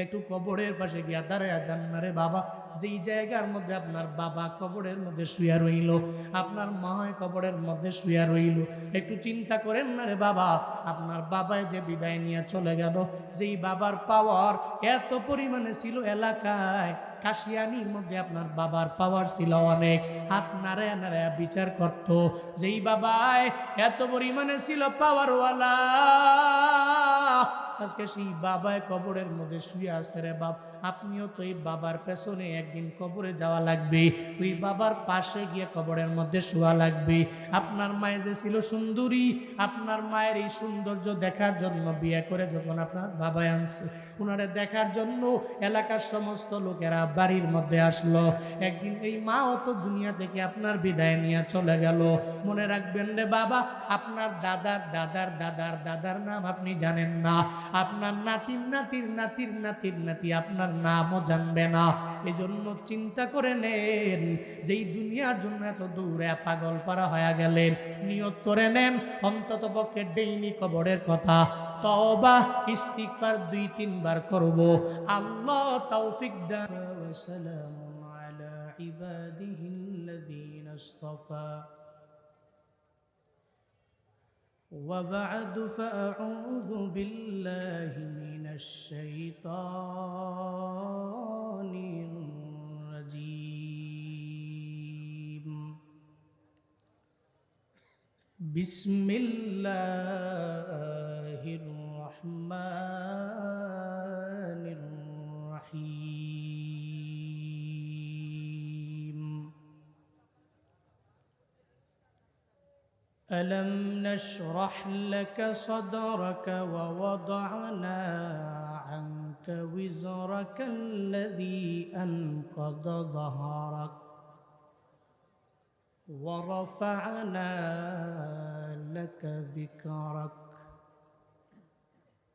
একটু কবরের পাশে গিয়া দাঁড়ায়া যান না রে বাবা। যেই জায়গার মধ্যে আপনার বাবা কবরের মধ্যে শুয়া রইল, আপনার মা কবরের মধ্যে শুয়া রইল, একটু চিন্তা করেন না রে বাবা। আপনার বাবায় যে বিদায় নিয়ে চলে গেল, যেই বাবার পাওয়ার এত পরিমাণে ছিল এলাকায়, কাশিয়ানির মধ্যে আপনার বাবার পাওয়ার ছিল অনেক, হাত নাড়ায়া নাড়ায়া বিচার করত। যেই বাবায় এত পরিমাণে ছিল পাওয়ারওয়ালা, আজকে সেই বাবায় কবরের মধ্যে শুয়ে আছে রে বাপ। আপনিও তো এই বাবার পেছনে একদিন কবরে যাওয়া লাগবে, ওই বাবার পাশে গিয়ে কবরের মধ্যে শোয়া লাগবে। আপনার মায়ের যে ছিল সুন্দরী, আপনার মায়ের এই সৌন্দর্য দেখার জন্য বিয়ে করে যখন আপনার বাবায় আনছে, ওনারে দেখার জন্য এলাকার সমস্ত লোকেরা বাড়ির মধ্যে আসলো। একদিন এই মা অত দুনিয়া থেকে আপনার বিদায় নিয়ে চলে গেল। মনে রাখবেন রে বাবা, আপনার দাদার দাদার দাদার দাদার নাম আপনি জানেন না, আপনার নাতির নাতির নাতির নাতির নাতি আপনার নামও জানবে না। এজন্য চিন্তা করে নেন, যেই দুনিয়ার জন্য এত দূরে পাগল পারা হয়ে গেলেন, নিয়ত করে নেন অন্তত পক্ষে ডেইলি কবরের কথা তওবা ইস্তিগফার 2-3 বার করব। আল্লাহ তৌফিক দান। ওয়া সালামুন আলা ইবাদিহিল্লাযীনা ইসতাফা। وبعد فأعوذ بالله من الشيطان الرجيم. بسم الله الرحمن الرحيم. ألم نشرح لك صدرك ووضعنا عنك وزرك الذي أنقض ظهرك ورفعنا لك ذكرك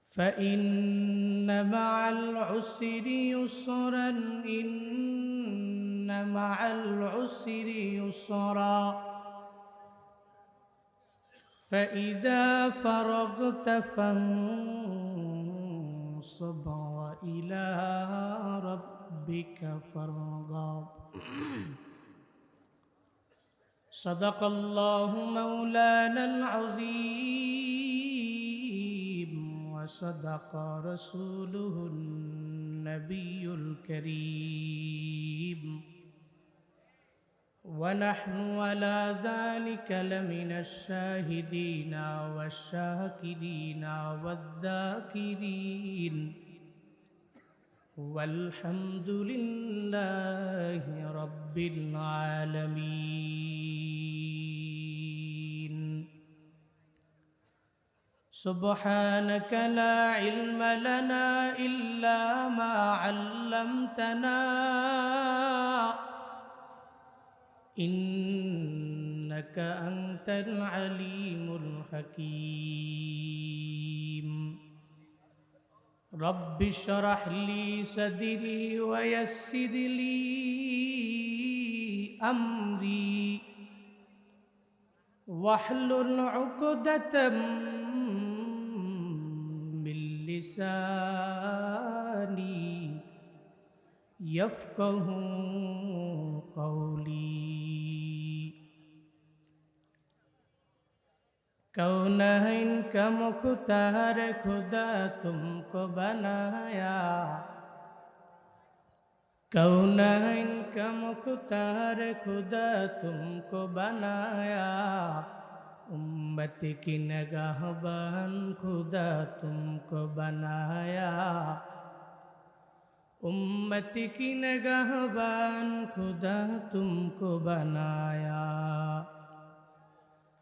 فإن مع العسر يسرا إن مع العسر يسرا فإذا فرغت فانصب وإلى ربك فارغب. صدق الله مولانا العظيم وصدق رسوله النبي الكريم ونحن على ذلك لمن الشاهدين والشاكرين والذاكرين والحمد لله رب العالمين. سبحانك لا علم لنا إلا ما علمتنا إنك أنت العليم الحكيم. رب اشرح لي صدري ويسر لي أمري واحلل عقدة من لساني يفقه قولي. कौनैन का मुख्तार खुदा तुमको बनाया, कौनैन का मुख्तार खुदा तुमको बनाया, उम्मत की नगाहबान खुदा तुमको बनाया, उम्मत की नगाहबान खुदा तुमको बनाया.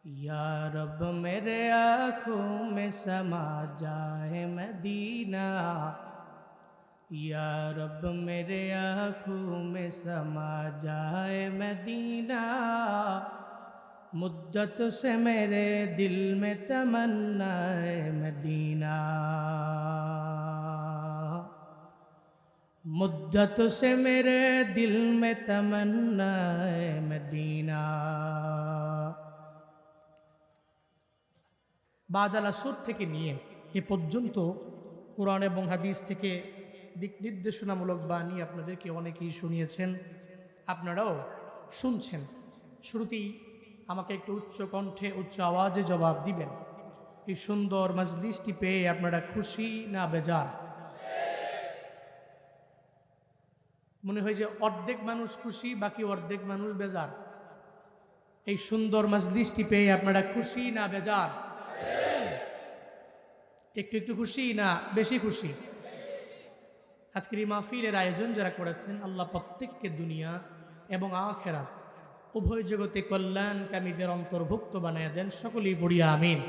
या रब मेरे आँखों में समा जाए मदीना, या रब मेरे आँखों में समा जाए मदीना. मुद्दत से मेरे दिल में तमन्ना है मदीना, मुद्दत से मेरे दिल में तमन्ना है मदीना. বাদাল আসর থেকে নিয়ে এ পর্যন্ত কোরআন এবং হাদিস থেকে দিক নির্দেশনামূলক বাণী আপনাদেরকে অনেকেই শুনিয়েছেন, আপনারাও শুনছেন। শুরুতেই আমাকে একটু উচ্চ কণ্ঠে উচ্চ আওয়াজে জবাব দিবেন, এই সুন্দর মজলিসটি পেয়ে আপনারা খুশি না বেজার? মনে হয় যে অর্ধেক মানুষ খুশি, বাকি অর্ধেক মানুষ বেজার। এই সুন্দর মজলিসটি পেয়ে আপনারা খুশি না বেজার? একটু একটু খুশি না বেশি খুশি? আজকের এই মাহফিলের আয়োজন যারা করেছেন, আল্লাহ প্রত্যেককে দুনিয়া এবং আখিরাত উভয় জগতে কল্যাণকামীদের অন্তর্ভুক্ত বানায় দেন, সকলেই পড়িয়া আমিন।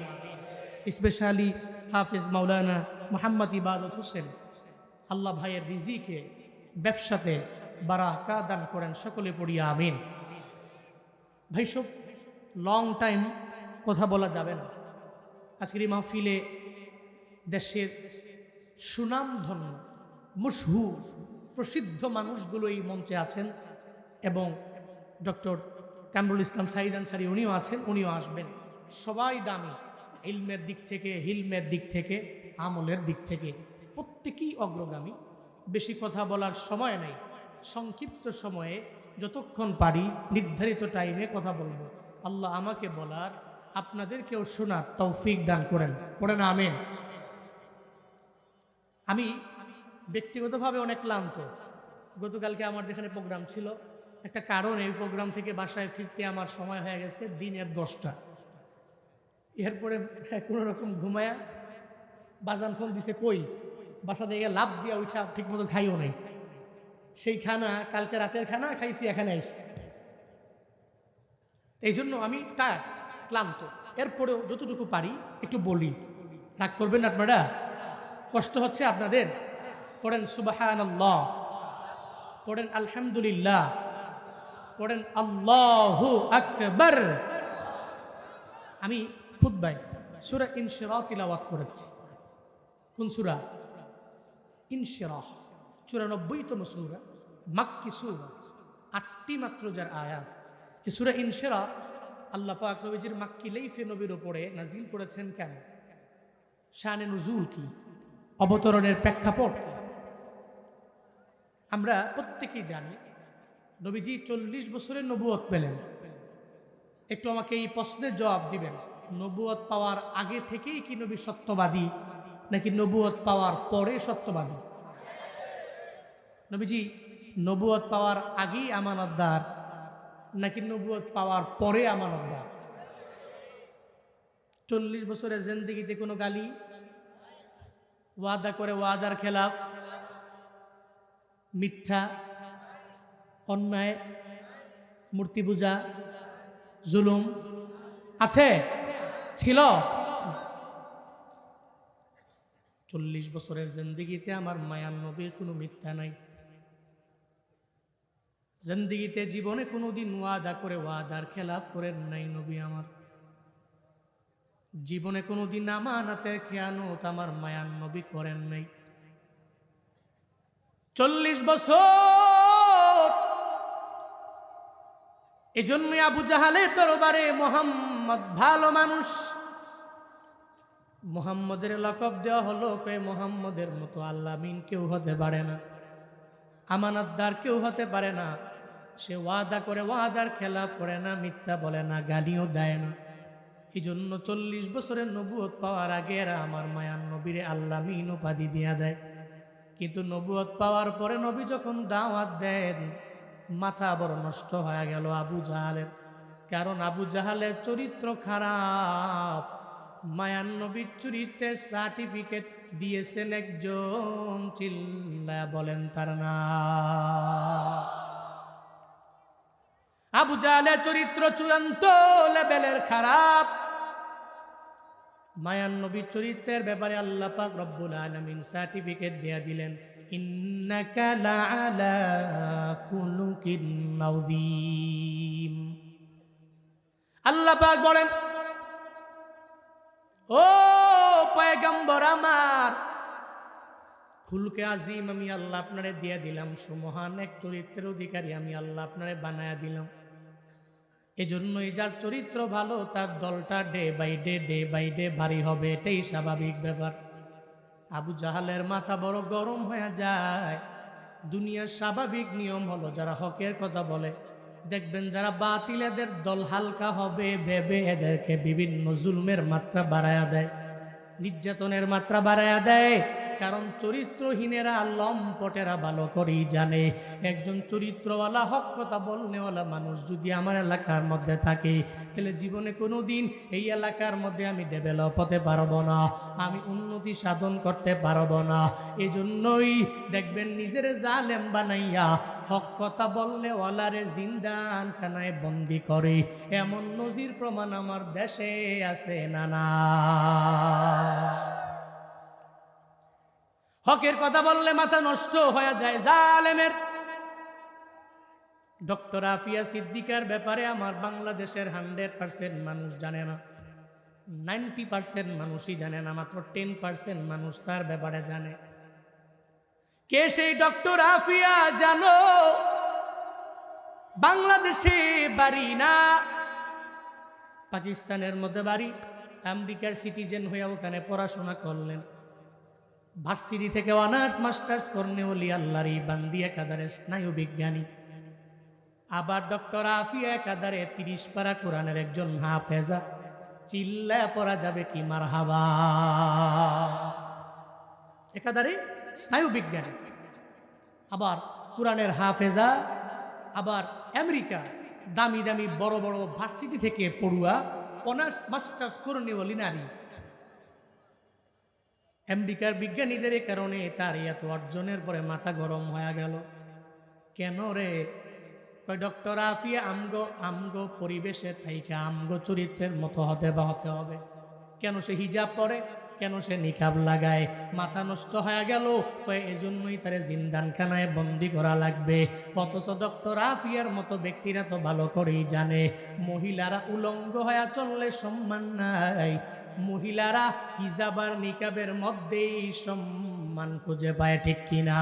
স্পেশালি হাফিজ মাওলানা মোহাম্মদ ইবাদত হোসেন, আল্লাহ ভাইয়ের রিজিকে ব্যবসাতে বারাকা দান করেন, সকলে পড়িয়া আমিন। ভাই সব লং টাইম কথা বলা যাবে না। আজকের এই মাহফিলে দেশের সুনামধন্য মশহুর প্রসিদ্ধ মানুষগুলো এই মঞ্চে আছেন এবং ডক্টর কামরুল ইসলাম সাঈদ আনসারী উনিও আছেন, উনিও আসবেন। সবাই দামি, ইলমের দিক থেকে, হিলমের দিক থেকে, আমলের দিক থেকে প্রত্যেকেই অগ্রগামী। বেশি কথা বলার সময় নেই, সংক্ষিপ্ত সময়ে যতক্ষণ পারি নির্ধারিত টাইমে কথা বলবো। আল্লাহ আমাকে বলার, আপনাদেরকেও শোনার তৌফিক দান করেন, পড়েন আমিন। আমি ব্যক্তিগতভাবে অনেক ক্লান্ত। গতকালকে আমার যেখানে প্রোগ্রাম ছিল, একটা কারণ, এই প্রোগ্রাম থেকে বাসায় ফিরতে আমার সময় হয়ে গেছে দিনের 10টা। এরপরে কোনো রকম ঘুমায়া বাজান ফোন দিছে, কই বাসা থেকে লাভ দিয়া উঠা ঠিক মতো খাইও নাই। সেই খানা কালকে রাতের খানা খাইছি এখানে এসে। এই জন্য আমি টায়ার্ড, ক্লান্ত। এরপরেও যতটুকু পারি একটু বলি, রাগ করবেন আপনারা? কষ্ট হচ্ছে আপনাদের? পড়েন সুবহানাল্লাহ, পড়েন আলহামদুলিল্লাহ, পড়েন আল্লাহু আকবার। আমি খুতবায় সূরা ইনশিরাহ তিলাওয়াত করেছি। কোন সূরা? ইনশিরাহ, 94তম সূরা, মাক্কি সূরা, 8টি মাত্র যার আয়াত। এই সূরা ইনশিরাহ আল্লাহ পাক নবীজির মাক্কি লাইফে নবীর উপরে নাজিল করেছেন কেন? শানে নুজুল কি? অবতরণের প্রেক্ষাপট কি? আমরা প্রত্যেকেই জানি নবীজি 40 বছরের নবুয়ত পেলেন। একটু আমাকে এই প্রশ্নের জবাব দিবেন, নবুয়ত পাওয়ার আগে থেকেই কি নবী সত্যবাদী, নাকি নবুয়ত পাওয়ার পরে সত্যবাদী? নবীজি নবুয়ত পাওয়ার আগেই আমানতদার, নাকি নবুয়ত পাওয়ার পরে আমানতদার? 40 বছরের জিন্দেগিতে কোনো গালি, ওয়াদা করে ওয়াদার খেলাফ, মিথ্যা, অন্যায়, মূর্তি পূজা, জুলুম আছে? ছিল? 40 বছরের জিন্দেগিতে আমার মায়ার নবীর কোনো মিথ্যা নাই। জিন্দেগিতে জীবনে কোনোদিন ওয়াদা করে ওয়াদার খেলাফ করেন নাই নবী আমার। জীবনে কোনোদিন আমানতের খেয়ানত আমার মায়ার নবী করেন নাই। 40 বছর এজন্য আবু জাহালের দরবারে মোহাম্মদ ভালো মানুষ, মোহাম্মদের লকব দেওয়া হলো, কয়ে মোহাম্মদের মতো আল্লাহ আমিন কেউ হতে পারে না, আমানতদার কেউ হতে পারে না। সে ওয়াদা করে ওয়াদার খেলাফ করে না, মিথ্যা বলে না, গালিও দেয় না। এই জন্য 40 বছরের নবুয়ত পাওয়ার আগে এরা আমার মায়ার নবীরে আল্লাহ আমিন উপাধি দিয়া দেয়। কিন্তু নবুয়ত পাওয়ার পরে নবী যখন দাওয়াত দেন, মাথা বড় নষ্ট হয়ে গেল আবু জাহালের। কারণ আবু জাহালের চরিত্র খারাপ। মায়ান নবীর চরিত্রের সার্টিফিকেট দিয়েছেন একজন, চিল্লায়া বলেন তার নাম। আবু জাহালের চরিত্র চূড়ান্ত লেভেলের খারাপ। মায়ান নবীর চরিত্রের ব্যাপারে আল্লাহ পাক রব্বুল আলামিন সার্টিফিকেট দিয়ে দিলেন, ইন্নাকা লাআলা খুলুকিন আযীম। আল্লাহ পাক বলেন, ও পয়গম্বর আমার, খুলকে আজিম আমি আল্লাহ আপনারে দিয়ে দিলাম, সুমহান এক চরিত্রের অধিকারী আমি আল্লাহ আপনারে বানায়া দিলাম। এজন্যই যার চরিত্র ভালো তার দলটা ডে বাই ডে ভারী হবে, এটাই স্বাভাবিক ব্যাপার। আবু জাহালের মাথা বড় গরম হয়ে যায়। দুনিয়ার স্বাভাবিক নিয়ম হলো যারা হকের কথা বলে দেখবেন যারা বাতিল এদের দল হালকা হবে ভেবে এদেরকে বিভিন্ন জুলমের মাত্রা বাড়ায়া দেয়, নির্যাতনের মাত্রা বাড়ায়া দেয়। কারণ চরিত্রহীনেরা লম্পটেরা ভালো করেই জানে একজন চরিত্রওয়ালা হক কথা বলনেওয়ালা মানুষ যদি আমার এলাকার মধ্যে থাকে তাহলে জীবনে কোনো দিন এই এলাকার মধ্যে আমি ডেভেলপ হতে পারবো না, আমি উন্নতি সাধন করতে পারবো না। এজন্যই দেখবেন নিজের জালেম বানাইয়া হক কথা বলনেওয়ালারে জিন্দানখানায় বন্দি করে। এমন নজির প্রমাণ আমার দেশে আছে না না? হকের কথা বললে মাথা নষ্ট হয়ে যায় জালেমের। ডক্টর আফিয়া সিদ্দিকার ব্যাপারে আমার বাংলাদেশের 100% মানুষ জানে না, 90% মানুষই জানে না, মাত্র 10% মানুষ তার ব্যাপারে জানে। কে সেই ডক্টর আফিয়া জানো? বাংলাদেশে বাড়ি না, পাকিস্তানের মধ্যে বাড়ি। আমেরিকার সিটিজেন হয়ে ওখানে পড়াশোনা করলেন, ভার্সিটি থেকে অনার্স মাস্টার্স করনে ওলি আল্লাহর বান্দি একাধারে স্নায়ু বিজ্ঞানী। আবার ডক্টর আফিয়া একাধারে 30 পারা কোরআনের একজন হাফেজা। চিল্লায় পড়া যাবে কি মারহাবা! একাধারে স্নায়ু বিজ্ঞানী, আবার কোরআনের হাফেজা, আবার আমেরিকা দামি দামি বড় বড় ভার্সিটি থেকে পড়ুয়া অনার্স মাস্টার্স করনে ওলি নারী। আমেরিকার বিজ্ঞানীদের কারণে তার এত অর্জনের পরে মাথা গরম হয়ে গেল। কেন রে? কয় ডক্টর আফিয়া আমগো পরিবেশের থাইকা আমগো চরিত্রের মতো হতে হবে। কেন সে হিজাব পরে, কেন সে নিকাব লাগায়? মাথা নষ্ট হয়ে গেল। কয় এজন্যই তারে জিন্দানখানায় বন্দি করা লাগবে। অথচ ডক্টর আফিয়ার মতো ব্যক্তিরা তো ভালো করেই জানে মহিলারা উলঙ্গ হয়ে চললে সম্মান নাই, মহিলারা হিজাব আর নিকাবের মধ্যেই সম্মান খুঁজে পায়, ঠিক কিনা?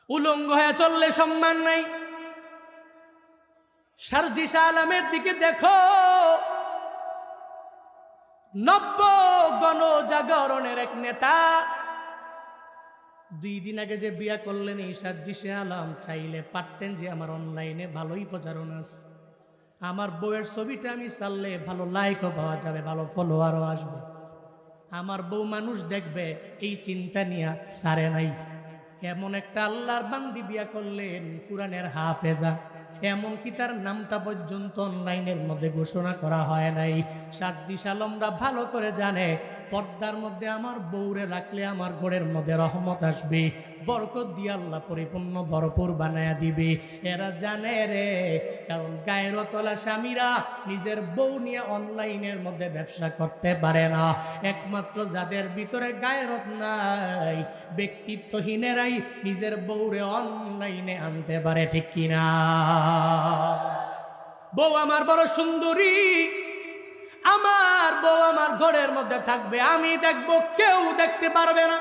উলঙ্গ হয়ে চললে সম্মান নাই। শারজিশা আলমের দিকে দেখো, নব্য গণজাগরণের এক নেতা 2 দিন আগে যে বিয়া করলেন এই শারজিশা আলম চাইলে পারতেন যে আমার অনলাইনে ভালোই প্রচারণা আছে, আমার বউয়ের ছবিটা আমি চাললে ভালো লাইকও পাওয়া যাবে, ভালো ফলোয়ারও আসবে, আমার বউ মানুষ দেখবে, এই চিন্তা নিয়ে সারে নাই। এমন একটা আল্লাহর বান্দি বিয়া করলেন কোরআনের হাফেজা, এমনকি তার নামটা পর্যন্ত অনলাইনের মধ্যে ঘোষণা করা হয় নাই। শারজিশা আলমরা ভালো করে জানে পর্দার মধ্যে আমার বউরে রাখলে আমার ঘরের মধ্যে রহমত আসবে, বরকত দিয়ে আল্লাহ পরিপূর্ণ ভরপুর বানায়া দিবে। এরা জানে রে, কারণ গায়রতলা স্বামীরা নিজের বউ নিয়ে অনলাইনের মধ্যে ব্যবসা করতে পারে না। একমাত্র যাদের ভিতরে গায়রত নাই, ব্যক্তিত্বহীনেরাই নিজের বউরে অনলাইনে আনতে পারে, ঠিক কিনা? বউ আমার বড় সুন্দরী, আমার বউ আমার ঘরের মধ্যে থাকবে, আমি দেখবো, কেউ দেখতে পারবে না।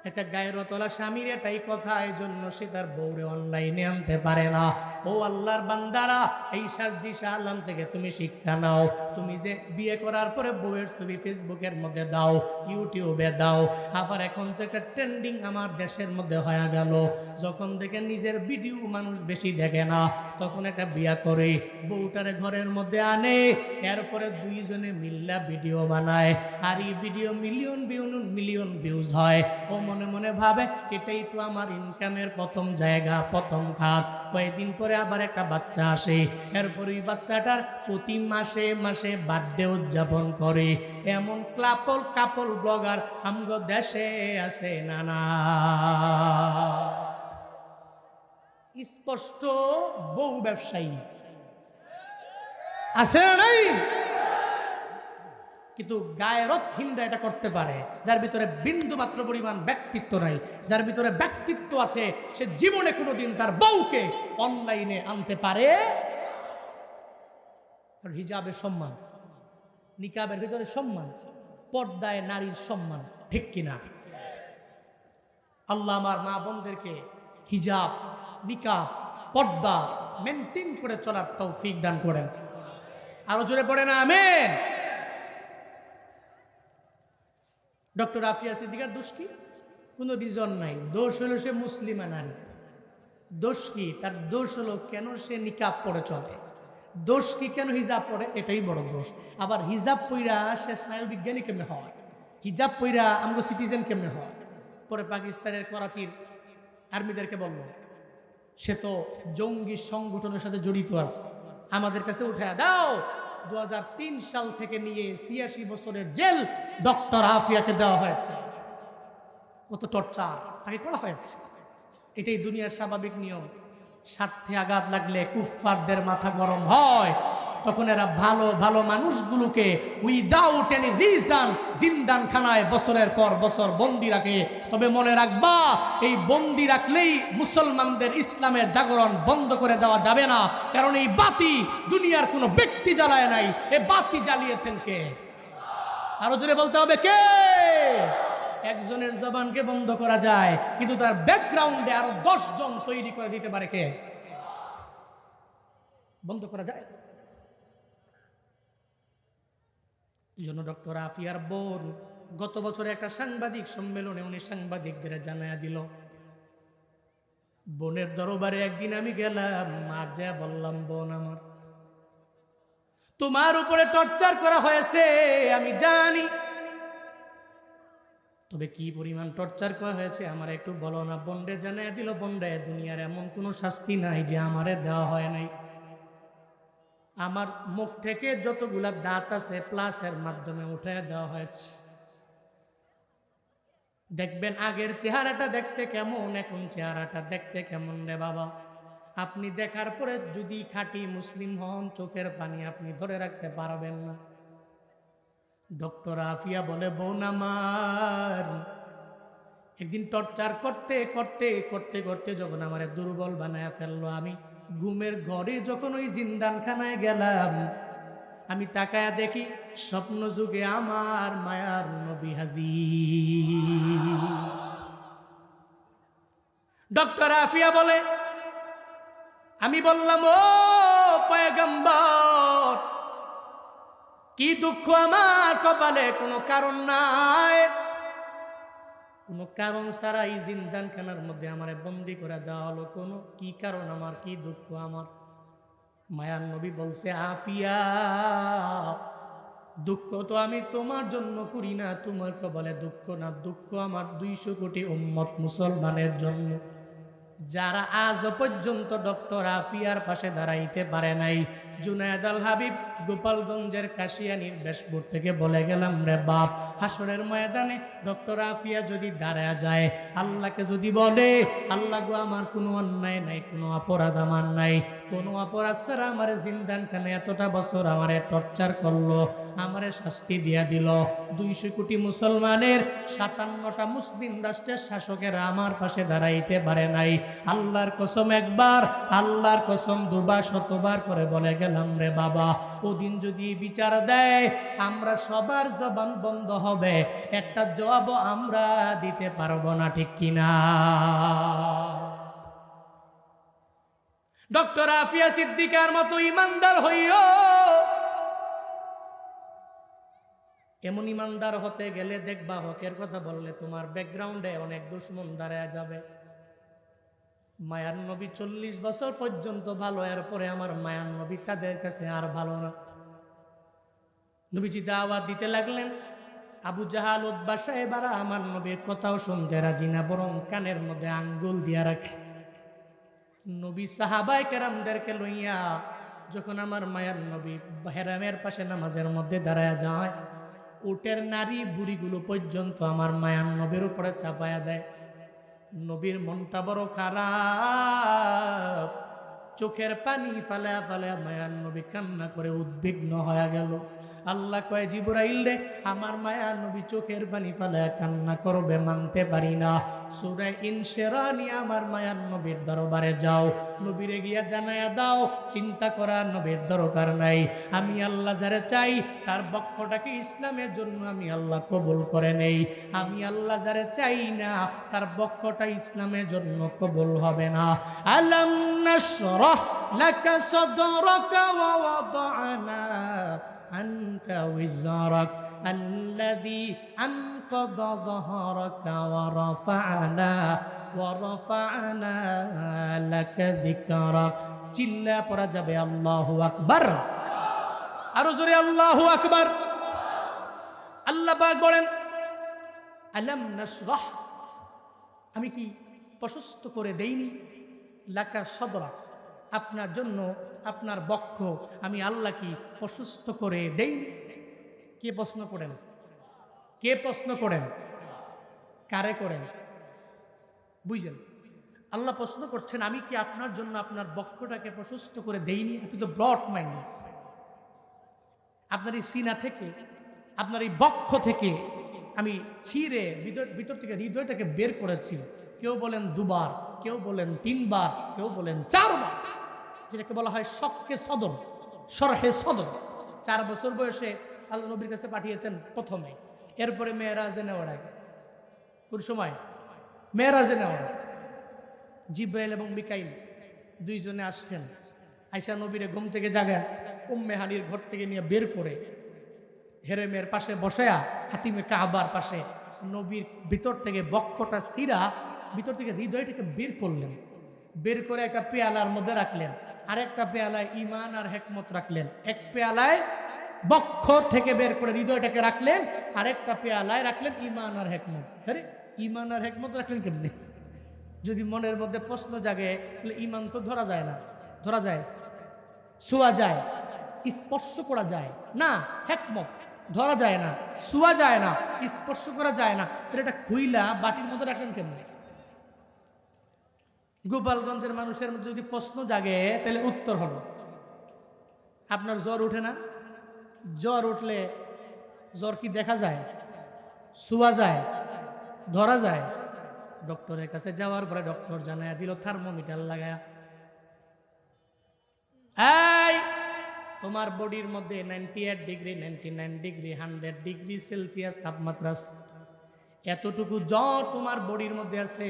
এটা গায়রতলা স্বামীর এটাই কথা, এই জন্য সে তার বউরে অনলাইনে আনতে পারে না। ও আল্লাহর বান্দারা, এই শারজিশা আলম থেকে তুমি শিক্ষা নাও। তুমি যে বিয়ে করার পরে বউয়ের ছবি ফেসবুকের মধ্যে দাও, ইউটিউবে দাও, আবার এখন তো একটা ট্রেন্ডিং আমার দেশের মধ্যে হয়ে গেল, যখন দেখে নিজের ভিডিও মানুষ বেশি দেখে না, তখন একটা বিয়া করে বউটারে ঘরের মধ্যে আনে, এরপরে 2 জনে মিল্লা ভিডিও বানায়, আর এই ভিডিও মিলিয়ন ভিউজ হয়। ও মনে মনে ভাবে এটাই তো আমার ইনকামের প্রথম জায়গা, প্রথম খাত। কয়েকদিন পরে আবার একটা বাচ্চা আসে, এরপর ওই বাচ্চাটার প্রতি মাসে মাসে বার্থডে উদযাপন করে। এমন কাপল ব্লগার আমগো দেশে আছে না না? স্পষ্ট বউ ব্যবসায়ী আছে না নাই? কিন্তু গায়রতহীনরা এটা করতে পারে, যার ভিতরে বিন্দু মাত্র পরিমাণ ব্যক্তিত্ব নাই। যার ভিতরে ব্যক্তিত্ব আছে সে জীবনে কোনোদিন তার বউকে অনলাইনে আনতে পারে। হিজাবের সম্মান, নিকাবের ভিতরে সম্মান, পর্দায় নারীর সম্মান, ঠিক কিনা? আল্লাহ আমার মা বোনদেরকে হিজাব, নিকাব, পর্দা মেনটেন করে চলার তৌফিক দান করেন। আরো জোরে পড়ে না আমিন। ডক্টর আফিয়া সিদ্দিকার দোষ কি? কোনো রিজন নাই। দোষ হলো সে মুসলিমা নারী। দোষ কি? তার দোষ হলো কেন সে নিকাব পরে চলে। দোষ কি? কেন হিজাব পরে, এটাই বড় দোষ। আবার হিজাব পইরা সে স্নায়ু বিজ্ঞানী কেমনে হয়? হিজাব পইরা আমগো সিটিজেন কেমনে হয়? পরে পাকিস্তানের করাচির আর্মিদেরকে বলল সে তো জঙ্গি সংগঠনের সাথে জড়িত আছে, আমাদের কাছে উঠায়া দাও। 2003 সাল থেকে নিয়ে 86 বছরের জেল ডক্টর আফিয়াকে দেওয়া হয়েছে। কত টর্চার তাকে করা হয়েছে। এটাই দুনিয়ার স্বাভাবিক নিয়ম। স্বার্থে আঘাত লাগলে কুফফারদের মাথা গরম হয়, তখন এরা ভালো ভালো মানুষগুলোকে উইদাউট এনি রিজন জিন্দানখানায় বছরের পর বছর বন্দি রাখে। তবে মনে রাখবা, এই বন্দি রাখলেই মুসলমানদের ইসলামের জাগরণ বন্ধ করে দেওয়া যাবে না। কারণ এই বাতি দুনিয়ার কোনো ব্যক্তি জ্বালায় নাই, এই বাতি জ্বালিয়েছেন কে? আরো জোরে বলতে হবে কে? একজনের জবানকে বন্ধ করা যায়, কিন্তু তার ব্যাকগ্রাউন্ডে আরো 10 জন তৈরি করে দিতে পারে কে? বন্ধ করা যায়। এই জন্য ডক্টর আফিয়ার বোন গত বছরে একটা সাংবাদিক সম্মেলনে উনি সাংবাদিকদের জানায়া দিল, বোনের দরবারে একদিন আমি গেলাম, আর যা বললাম, বোন আমার, তোমার উপরে টর্চার করা হয়েছে আমি জানি, তবে কি পরিমাণ টর্চার করা হয়েছে আমার একটু বলো না। বন্ডে জানায় দিল, বন্ডে দুনিয়ার এমন কোনো শাস্তি নাই যে আমারে দেওয়া হয় নাই। আমার মুখ থেকে যতগুলা দাঁত আছে প্লাসের মাধ্যমে উঠে দেওয়া হয়েছে। দেখবেন আগের চেহারাটা দেখতে কেমন, এখন চেহারাটা দেখতে কেমন রে বাবা। আপনি দেখার পরে যদি খাঁটি মুসলিম হন, চোখের পানি আপনি ধরে রাখতে পারবেন না। ডক্টর আফিয়া বলে, বোন আমার, একদিন টর্চার করতে করতে করতে করতে যখন আমার দুর্বল বানায় ফেললো, আমি ঘুমের ঘরে যখন ওই জিন্দানখানায় গেলাম, আমি তাকায়া দেখি স্বপ্ন যুগে আমার মায়ার নবী হাজির। ডক্টর আফিয়া বলে, আমি বললাম, ও পয়গম্বর, কি দুঃখ আমার কপালে, কোনো কারণ নাই, কোনো কারণ ছাড়া এই জিন্দানখানার মধ্যে আমারে বন্দি করে দেওয়া হলো, কোনো কি কারণ আমার, কি দুঃখ আমার? মায়ার নবী বলছে, আফিয়া, দুঃখ তো আমি তোমার জন্য করি না, তোমার কপালে দুঃখ না, দুঃখ আমার 200 কোটি উম্মত মুসলমানের জন্য, যারা আজ পর্যন্ত ডক্টর আফিয়ার পাশে দাঁড়াইতে পারে নাই। জুনায়েদ আল হাবিব গোপালগঞ্জের কাশিয়ানীর বেশপুর থেকে বলে গেলাম, রে বাপ, হাসরের ময়দানে ডক্টর আফিয়া যদি দাঁড়ায় যায়, আল্লাহকে যদি বলে, আল্লাহ গো, আমার কোনো অন্যায় নাই, কোনো অপরাধ আমার নাই, কোনো অপরাধ ছাড়া আমার জিন্দানখানে এতটা বছর আমারে টর্চার করলো, আমারে শাস্তি দিয়া দিল, 200 কোটি মুসলমানের 57টা মুসলিম রাষ্ট্রের শাসকেরা আমার পাশে দাঁড়াইতে পারে নাই। আল্লাহর কসম একবার, আল্লাহর কসম 2 বার, 100 বার করে বলে গেলাম, রে বাবা, ওদিন যদি বিচার দেয়, আমরা সবার জবান বন্ধ হবে, একটা জবাবও আমরা দিতে পারবো না, ঠিক কিনা? ডক্টর আফিয়া সিদ্দিকার মতো ইমানদার হইও। এমন ইমানদার হতে গেলে দেখবা, হকের কথা বললে তোমার ব্যাকগ্রাউন্ডে অনেক দুশমন দাঁড়ায় যাবে। মায়ার নবী 40 বছর পর্যন্ত ভালো, এরপরে আমার মায়ার নবী তাদের কাছে আর ভালো না। নবীজি দাওয়াত দিতে লাগলেন, আবু জাহাল, উতবা সাহেবারা আমার নবীর কথাও শুনতে রাজি না, বরং কানের মধ্যে আঙ্গুল দিয়া রাখে। নবী সাহাবায়ে কেরামদেরকে লইয়া যখন আমার মায়ার নবী হেরামের পাশে নামাজের মধ্যে দাঁড়ায় যায়, উটের নারী বুড়িগুলো পর্যন্ত আমার মায়ার নবীর উপরে চাপায়া দেয়। নবীর মনটা বড় খারাপ, চোখের পানি ফালা ফালা মায়ার নবী কান্না করে উদ্বিগ্ন হয়ে গেল। আল্লাহ কয়, জিবরাইল রে, আমার মায়া নবী চোখের পানি ফালা কান্না করবে, মানতে পারি না। সূরা ইনশিরা নিয়ে আমার মায়ার নবীর দরবারে যাও, নবীরে গিয়া জানায়া দাও, চিন্তা করার নবীর দরকার নাই, আমি আল্লাহ যারে চাই তার বক্ষটাকে ইসলামের জন্য আমি আল্লাহ কবুল করে নেই, আমি আল্লাহ যারে চাই না তার বক্ষটা ইসলামের জন্য কবুল হবে না। আলাম নাশরাহ লাকা সাদরাকা ওয়া ওয়াদানা আনকা উযরাক, আল্লাযী আনকাযা যাহরাকা ওয়া রাফা'না লাকা যিকরাক। চিল্লা পড়া যাবে আল্লাহু আকবার। আরো জোরে আল্লাহু আকবার। আল্লাহ পাক বলেন আলাম নাশরাহ, আমি কি প্রশস্ত করে দেইনি লাকা সদরা, আপনার জন্য আপনার বক্ষ আমি আল্লাহ কি প্রশস্ত করে দেইনি? কে প্রশ্ন করেন? কে প্রশ্ন করেন? কারে করেন? বুঝলেন? আল্লাহ প্রশ্ন করছেন আমি কি আপনার জন্য আপনার বক্ষটাকে প্রশস্ত করে দেইনি? আপনি তো ব্রড মাইন্ড। আপনার এই সিনা থেকে, আপনার এই বক্ষ থেকে আমি ছিঁড়ে ভিতর থেকে হৃদয়টাকে বের করেছি। কেউ বলেন দুবার, কেউ বলেন তিনবার, কেউ বলেন চারবার, যেটাকে বলা হয় শক্কে সদর, সরহে সদর। 4 বছর বয়সে আল্লাহ নবীর কাছে পাঠিয়েছেন প্রথমে, এরপরে মেয়েরাজে নেওয়ার আগে। কোন সময়? মেয়েরাজে নেওয়ার আগে জিব্রাইল এবং মিকাইল দুইজনে আসছেন। আয়েশা নবীরে ঘুম থেকে জাগায় উম্মে হানির ঘর থেকে নিয়ে বের করে হেরেমের পাশে বসায়া হাতিমে কাবার পাশে নবীর ভিতর থেকে বক্ষটা ছিঁড়া ভিতর থেকে হৃদয়টাকে বের করলেন। বের করে একটা পেয়ালার মধ্যে রাখলেন, আরেকটা পেয়ালায় ঈমান আর হিকমত রাখলেন। এক পেয়ালায় বক্ষ থেকে বের করে হৃদয়টাকে রাখলেন, আরেকটা পেয়ালায় রাখলেন ঈমান আর হিকমত। আরে ঈমান আর হিকমত রাখলেন কেমনে? যদি মনের মধ্যে প্রশ্ন জাগে তাহলে ঈমান তো ধরা যায় না। ধরা যায়? ছোঁয়া যায়, স্পর্শ করা যায় না। হিকমত ধরা যায় না, ছোঁয়া যায় না, স্পর্শ করা যায় না। এটা খুইলা বাটির মধ্যে রাখলেন কেমনে? গোপালগঞ্জের মানুষের মধ্যে যদি প্রশ্ন জাগে তাহলে উত্তর হলো, আপনার জ্বর উঠে না? জ্বর উঠলে জ্বর কি দেখা যায়? ছোঁয়া যায়? ধরা যায়? ডক্টরের কাছে যাওয়ার পরে ডক্টর জানায়া দিল থার্মোমিটার লাগায়া, এই তোমার বডির মধ্যে 98 ডিগ্রি, 99 ডিগ্রি, 100 ডিগ্রি সেলসিয়াস তাপমাত্রা, এতটুকু জ্বর তোমার বডির মধ্যে আছে।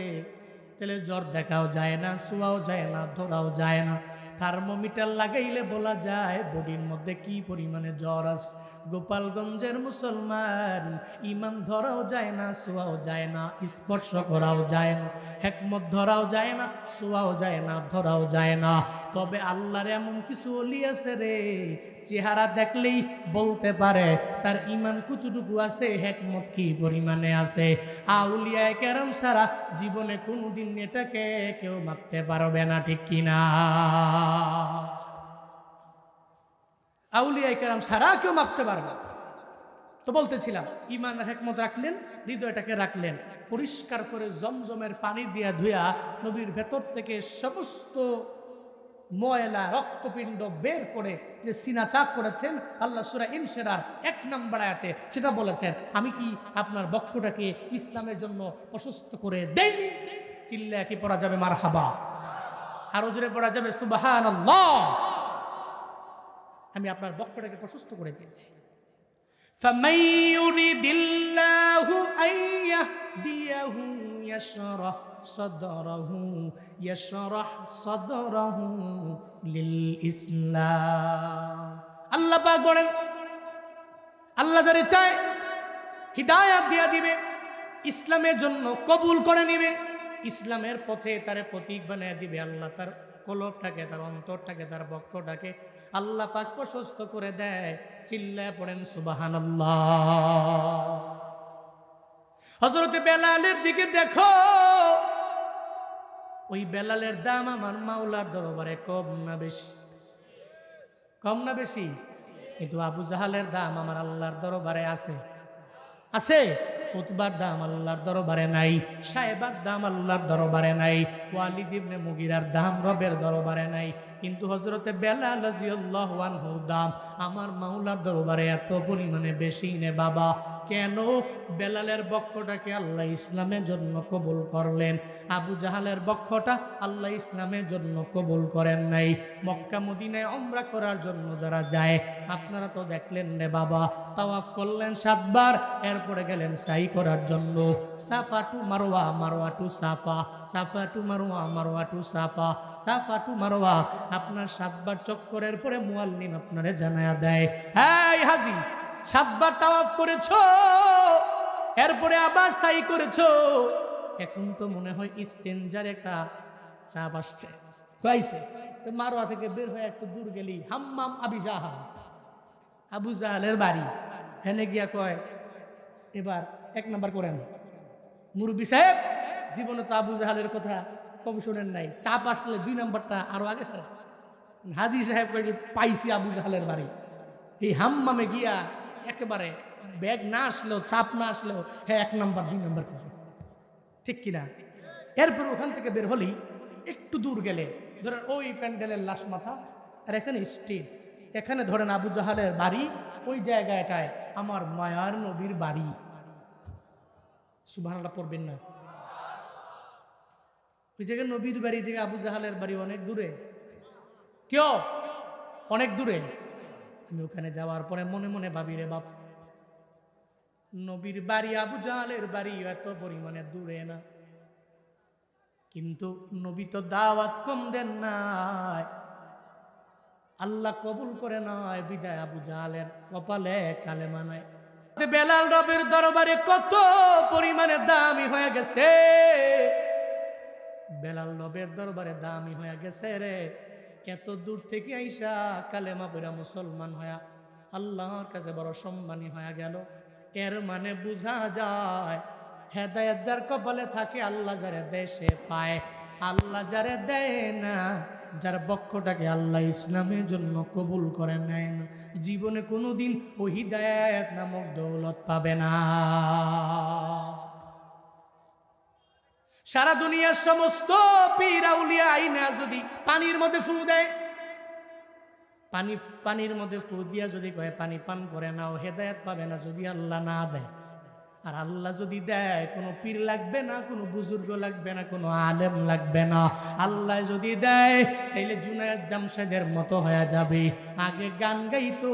তাহলে জ্বর দেখাও যায় না, ছোঁয়াও যায় না, ধরাও যায় না। থার্মোমিটার লাগাইলে বলা যায় বডির মধ্যে কি পরিমাণে জ্বর আছে। গোপালগঞ্জের মুসলমান ঈমান ধরাও যায় না, ছোঁয়াও যায় না, স্পর্শ করাও যায় না, হিকমত ধরাও যায় না, ছোঁয়াও যায় না, ধরাও যায় না। তবে আল্লাহর এমন কিছু ওলি আছে রে, চেহারা দেখলেই বলতে পারে তার ঈমান কতটুকু আছে, হিকমত কি পরিমাণে আছে। আউলিয়ায়ে কেরাম ছাড়া জীবনে কোনোদিন এটাকে কেউ মাপতে পারবে না, ঠিক কিনা? আউলিয়ায়ে কেরাম ছাড়া কেউ মাপতে পারবে না। তো বলতেছিলাম ঈমান আর হিকমত রাখলেন, হৃদয়টাকে রাখলেন পরিষ্কার করে জমজমের পানি দিয়া ধুয়া নবীর ভেতর থেকে সমস্ত ময়লা রক্তপিণ্ড বের করে যে সিনা চাক করেছেন। আল্লাহ সূরা ইনশিরার 1 নম্বর আয়াতে সেটা বলেছেন, আমি কি আপনার বক্ষটাকে ইসলামের জন্য প্রশস্ত করে দেইনি? চিল্লায়া কি পড়া যাবে মারহাবা? আরো জোরে পড়া যাবে সুবহানাল্লাহ। আমি আপনার বক্ষটাকে প্রশস্ত করে দিয়েছি। فَمَن يُرِدِ اللَّهُ أَن يَهْدِيَهُ يَشْرَحْ صَدْرَهُ لِلْإِسْلَامِ। আল্লাহ পাক বলেন, আল্লাহ যারে চায় হিদায়াত দিয়া দিবে, ইসলামের জন্য কবুল করে নিবে, ইসলামের পথে তারে প্রতীক বানিয়ে দিবে। আল্লাহ তার কলবটাকে, তার অন্তরটাকে, তার বক্ষটাকে আল্লাহ পাক প্রশস্ত করে দেয়। চিল্লায় পড়েন সুবহানাল্লাহ। হযরত বেলালের দিকে দেখো, ওই বেলালের দাম আমার মাওলার দরবারে কম না বেশি? কম না বেশি? কিন্তু আবু জাহালের দাম আমার আল্লাহর দরবারে আছে। আছে? উতবার দাম আল্লাহর দরবারে নাই, সাহেবার দাম আল্লাহর দরবারে নাই, ওয়ালিদ ইবনে মুগিরার দাম রবের দরবারে নাই। কিন্তু হযরতে বেলাল রাদিয়াল্লাহু আনহুর দাম আমার মাওলার দরবারে এত পরিমাণে বেশি নে বাবা। কেন? বেলালের বক্ষটাকে আল্লাহ ইসলামের জন্য কবুল করলেন, আবু জাহালের বক্ষটা আল্লাহ ইসলামের জন্য কবুল করেন নাই। মক্কা মদিনায় উমরা করার জন্য যারা যায়, আপনারা তো দেখলেন রে বাবা, তাওয়াফ করলেন 7 বার, এরপরে গেলেন সাই করার জন্য। সাফা টু মারওয়া, মারওয়া টু সাফা, সাফা টু মারওয়া, মারওয়া টু সাফা, সাফা টু মারওয়া। আপনার 7 বার চক্করের পরে মুআল্লিম আপনারে জানায়া দেয়, এই হাজী 7 বার তাওয়াফ করেছো, এরপরে আবার সাই করেছো, এখন তো মনে হয় ইস্তেনজার একটা চাপ আসছে। কইছে তো মারোয়া থেকে বের হয়ে একটু দূর গেলি হাম্মাম আবি জাহাল, আবু জাহালের বাড়ি, হেনে গিয়া কয় এবার 1 নাম্বার করেন। মুরব্বী সাহেব জীবনে তো আবু জাহালের কথা কবে শোনেন নাই, চাপ আসলে 2 নাম্বারটা আরো আগে সারা। হাজি সাহেব কয়ে পাইছি আবু জাহালের বাড়ি, এই হাম্মামে গিয়া একেবারে ব্যাগ না আসলেও চাপ না আসলেও হ্যাঁ 1 নাম্বার 2 নাম্বার করে, ঠিক কিনা? এরপর ওখান থেকে বের হলি একটু দূর গেলে ধরেন ওই প্যান্ডেলের লাশ মাথা, আর এখানে স্টেজ, এখানে ধরেন আবু জাহালের বাড়ি, ওই জায়গাটায় আমার মায়ার নবীর বাড়ি। সুবহানাল্লাহ পড়বেন না? ওই জায়গায় নবীর বাড়ি, জায়গায় আবু জাহালের বাড়ি অনেক দূরে, কেউ অনেক দূরে। আমি ওখানে যাওয়ার পরে মনে মনে ভাবি রে বাপ, নবীর বাড়ি আবু জাহালের বাড়ি এত পরিমাণে দূরে না, কিন্তু নবী তো দাওয়াত কম দেন নাই, আল্লাহ কবুল করে নয়, বিদায় আবু জাহালের কপালে কালেমা নাই। বেলাল রবের দরবারে কত পরিমাণে দামি হয়ে গেছে, বেলাল রবের দরবারে দামি হয়ে গেছে রে। এত দূর থেকে আইসা কালেমা পড়া মুসলমান হয়া আল্লাহর কাছে বড় সম্মানী হয়ে গেল। এর মানে বোঝা যায় হেদায়েত যার কপালে থাকে আল্লাহ যারে দেয় সে পায়, আল্লাহ যারে দেয় না, যার বক্ষটাকে আল্লাহ ইসলামের জন্য কবুল করে নেয় না, জীবনে কোনোদিন ওই হিদায়াত নামক দৌলত পাবে না। সারা দুনিয়ার সমস্ত পীর আউলিয়া আইনা যদি পানির মধ্যে ফু দেয়, পানির মধ্যে ফু দিয়া যদি কয় পানি পান করে নাও, হেদায়েত পাবে না যদি আল্লাহ না দেয়। আর আল্লাহ যদি দেয় কোনো পীর লাগবে না, কোনো বুজুর্গ লাগবে না, কোনো আলেম লাগবে না। আল্লাহ যদি দেয় তাইলে জুনায়েদ জামশেদের মতো হয়ে যাবে। আগে গান গাইতো,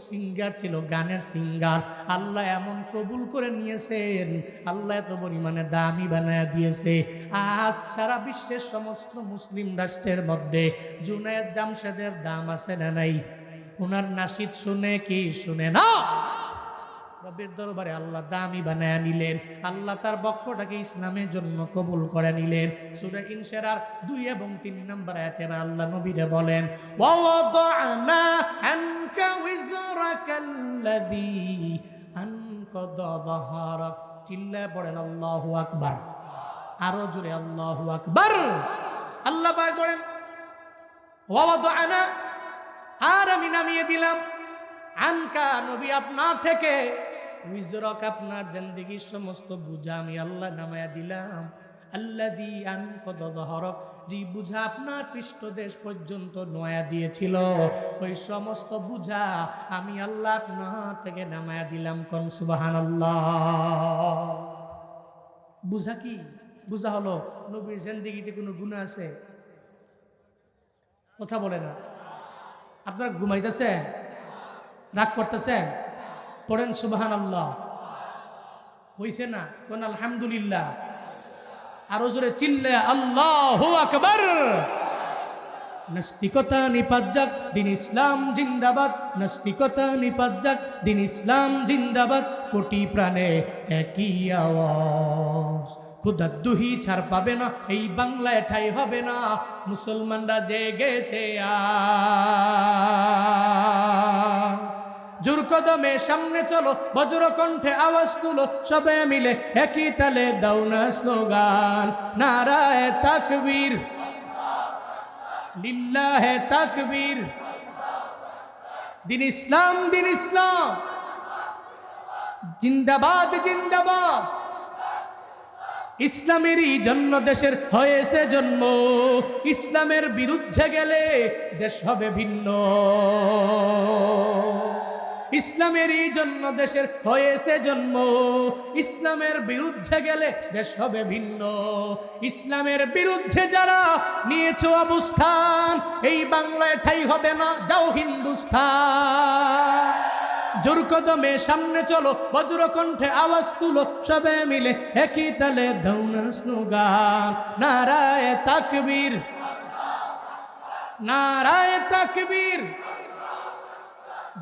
সিঙ্গার ছিল, গানের সিঙ্গার। আল্লাহ এমন কবুল করে নিয়েছেন, আল্লাহ এত পরিমাণে দামি বানায় দিয়েছে। আজ সারা বিশ্বের সমস্ত মুসলিম রাষ্ট্রের মধ্যে জুনায়েদ জামশেদের দাম আছে না নাই? ওনার নাশিদ শুনে কি শুনে না? রবের দরবারে আল্লাহ দামি বানায় নিলেন, আল্লাহ তার বক্ষটাকে ইসলামের জন্য কবুল করে নিলেন। সূরা ইনশিরার 2 এবং 3 নম্বর আয়াতে আল্লাহ নবীরে বলেন, ওয়া ওয়াদানা আনকা উযরাকাল্লাযী আনকাদা যাহরাক। চিল্লায় পড়েন আল্লাহু আকবার, আরো জোরে আল্লাহু আকবার। আল্লাহ পাক বলেন ওয়া ওয়াদানা, আর আমি নামিয়ে দিলাম, আনকা নবী আপনার থেকে, উইজরক আপনার জিন্দেগীর সমস্ত বুঝা আমি আল্লাহ নামায়া দিলাম। আল্লাযী আনকাদা যাহরাক, যে বুঝা আপনার পৃষ্ঠদেশ পর্যন্ত নয়া দিয়েছিল, ওই সমস্ত বুঝা আমি আল্লাহ আপনার থেকে নামায়া দিলাম। কোন সুবহানাল্লাহ। বুঝা কি? বুঝা হলো নবীর জিন্দেগীতে কোনো গুনাহ আছে? কথা বলে না। আপনারা ঘুমাইতেছেন, রাগ করতেছেন? পড়েন সুবহানাল্লাহ। হইছে না? কোন আলহামদুলিল্লাহ। আরো জোরে চিল্লে আল্লাহু আকবার। নাস্তিকতা নিপাত যাক, দিন ইসলাম জিন্দাবাদ। নাস্তিকতা নিপাত যাক, দিন ইসলাম জিন্দাবাদ। কোটি প্রাণে একই আওয়াজ, খুদার দুহি ছাড় পাবে না, এই বাংলায় ঠাই হবে না। মুসলমানরা জেগেছে আজ, জোর কদমে সামনে চলো, বজ্র কণ্ঠে আওয়াজ তুলো, সবে মিলে একই তালে দাও না স্লোগান, নারায়ে তাকবীর, লিল্লাহে তাকবীর। দিন ইসলাম, দিন ইসলাম জিন্দাবাদ, জিন্দাবাদ। ইসলামেরই জন্য দেশের হয়েছে জন্ম, ইসলামের বিরুদ্ধে গেলে দেশ হবে ভিন্ন। ইসলামেরই জন্য দেশের হয়েছে জন্ম, ইসলামের বিরুদ্ধে গেলে দেশ হবে ভিন্ন। ইসলামের বিরুদ্ধে যারা নিয়েছ অবস্থান, এই বাংলায় ঠাই হবে না, যাও হিন্দুস্তান। জোর কদমে সামনে চলো, বজ্র কণ্ঠে আওয়াজ তুলো, সবে মিলে একই তালে দাও না স্লোগান, নারায়ে তাকবীর, নারায়ে তাকবীর।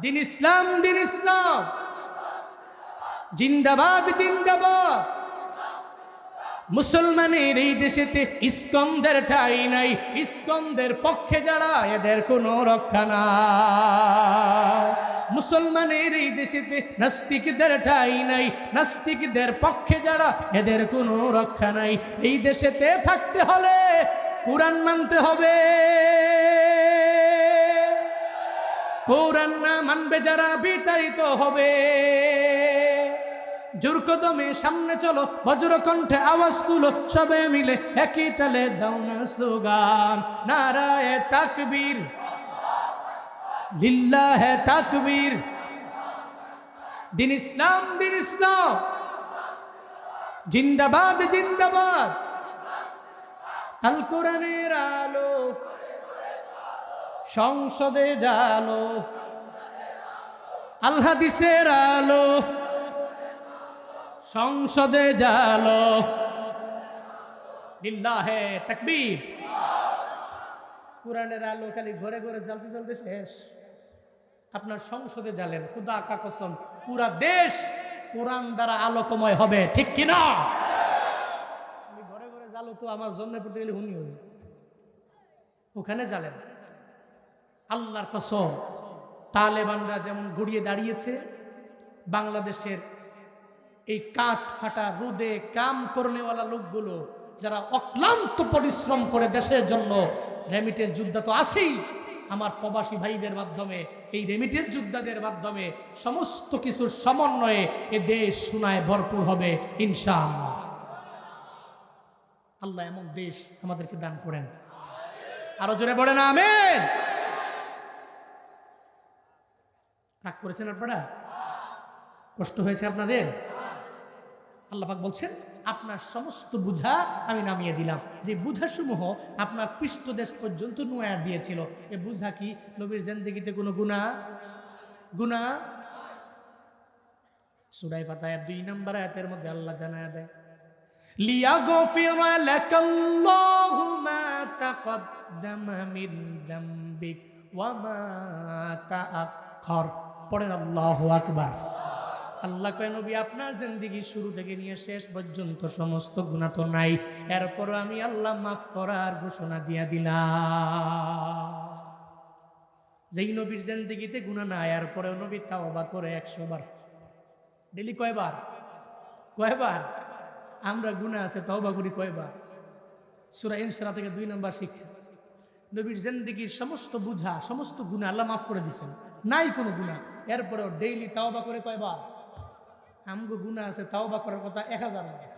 দিন ইসলাম, দিন ইসলাম, জিন্দাবাদ জিন্দাবাদ। মুসলমানের এই দেশেতে ইস্কনদের ঠাঁই নাই, ইস্কনদের পক্ষে যারা এদের কোনো রক্ষা নাই। মুসলমানের এই দেশেতে নাস্তিকদের ঠাঁই নাই, নাস্তিকদের পক্ষে যারা এদের কোনো রক্ষা নাই। এই দেশেতে থাকতে হলে কোরআন মানতে হবে, কোরআন না মানবে যারা বিতাড়িত হবে। জোর কদমে সামনে চলো, বজ্রকণ্ঠে আওয়াজ তুলো, সবে মিলে একই তালে দাও না স্লোগান, নারায়ে তাকবীর, লিল্লাহে তাকবীর। দিন ইসলাম, দিন ইসলাম, জিন্দাবাদ জিন্দাবাদ। আল কোরআনের আলো সংসদে জালো, আল হাদিসের আলো সংসদে জালো, লিল্লাহে তাকবীর। কোরআনের আলো খালি ঘরে ঘরে জ্বলতে জ্বলতে শেষ। আপনার সংসদে জ্বালেন, খুদা কা কসম পুরা দেশ কোরআন দ্বারা আলোকময় হবে, ঠিক কিনা? আমি ঘরে ঘরে জ্বালো তো আমার জন্য পড়তে গেলে হুনি হই, ওখানে জ্বালেন। আল্লাহর কসম, তালেবানরা যেমন গড়িয়ে দাঁড়িয়েছে, বাংলাদেশের এই কাঠ ফাটা রোদে কাম করনেওয়ালা লোকগুলো যারা অক্লান্ত পরিশ্রম করে দেশের জন্য, রেমিটেন্স যোদ্ধা তো আছেই, আমার প্রবাসী ভাইদের মাধ্যমে, এই রেমিটেন্স যোদ্ধাদের মাধ্যমে সমস্ত কিছুর সমন্বয়ে এ দেশ সোনায় ভরপুর হবে ইনশাআল্লাহ। আল্লাহ এমন দেশ আমাদেরকে দান করেন, আরো জোরে বলেন আমিন। রাগ করেছেন আপনারা? কষ্ট হয়েছে আপনাদের? আল্লাহ পাক বলছেন আপনার সমস্ত বুঝা আমি নামিয়ে দিলাম। যে বুঝাসমূহ আপনার পৃষ্ঠদেশ পর্যন্ত নোয়া দিয়েছিল, এ বুঝা কি নবীর জিন্দেগিতে কোনো গুনাহ? সূরা ফাতিহার 2 নম্বর আয়াতের মধ্যে আল্লাহ জানায়া দেয়, লিয়াগফিরা লাকাল্লাহু মা তাকদ্দামা মিন যামবিক ওয়া মা তাআখার। পড়েন আল্লাহু আকবার। আল্লাহ কয় নবী আপনার জিন্দেগি শুরু থেকে নিয়ে শেষ পর্যন্ত সমস্ত গুনাহ তো নাই, এরপরও আমি আল্লাহ মাফ করার ঘোষণা দিয়া দিলাম। যেই নবীর জিন্দেগিতে গুনাহ নাই, এরপরেও নবী তাওবা করে 100 বার। ডেলি কয়বার? আমরা গুনাহ আছে তাওবা করি কয়বার? সূরা ইনশিরাহ থেকে 2 নম্বর শিক্ষা। নবীর জিন্দেগির সমস্ত বুঝা, সমস্ত গুনাহ আল্লাহ মাফ করে দিয়েছেন, নাই কোনো গুনাহ, এরপরেও ডেইলি তাওবা করে কয়বার? আমগো গুনাহ আছে তাওবা করার কথা 1000 বার,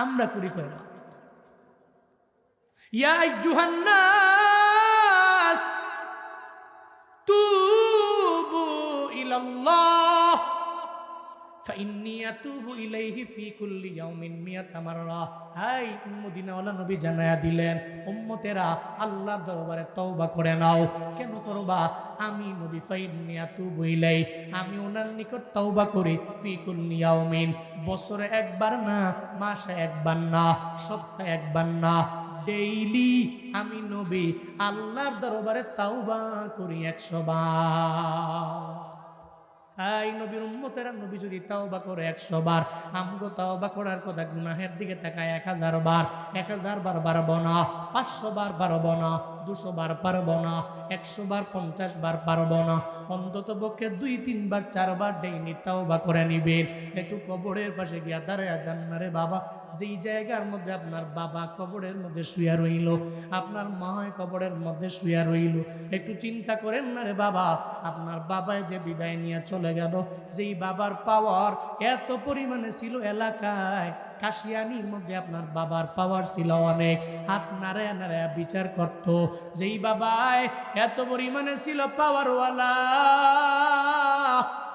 আমরা করি কয়বার? ইয়া আইয়ুহান নাস তুবু ইলাল্লাহ ফাইন্নী আতুবু ইলাইহি ফি কুল্লি ইয়াউমিন মিয়াতা মাররা। হাই মদিনাওয়ালা নবী জানায়া দিলেন, উম্মতেরা আল্লাহর দরবারে তওবা করে নাও। কেন করবা? আমি নবী ফাইন্নী আতুবু ইলাই, আমি ওনার নিকট তওবা করি ফি কুল্লি ইয়াউমিন, বছরে একবার না, মাসে একবার না, সপ্তাহে একবার না, ডেইলি আমি নবী আল্লাহর দরবারে তওবা করি 100 বার। এই নবীর উম্মতেরা নবী যদি তাওবা করে 100 বার, আমগো তাওবা করার কথা গুনাহের দিকে তাকায় 1000 বার। 1000 বার পারবো না, 500 বার পারবো না, 200 বার পারবো না, 100 বার 50 বার পারবো না, অন্তত পক্ষে 2-3 বার 4 বার ডেইলি তাওবা করে নিবেন। একটু কবরের পাশে গিয়া দাঁড়ায়া যান না রে বাবা। যেই জায়গার মধ্যে আপনার বাবা কবরের মধ্যে শুয়া রইল, আপনার মা কবরের মধ্যে শুয়া রইল, একটু চিন্তা করেন না রে বাবা। আপনার বাবায় যে বিদায় নিয়ে চলে গেল, যেই বাবার পাওয়ার এত পরিমাণে ছিল এলাকায়, কাশিয়ানির মধ্যে আপনার বাবার পাওয়ার ছিল অনেক, হাত নাড়ায়া নাড়ায়া বিচার করত। যেই বাবায় এত পরিমাণে ছিল পাওয়ারওয়ালা,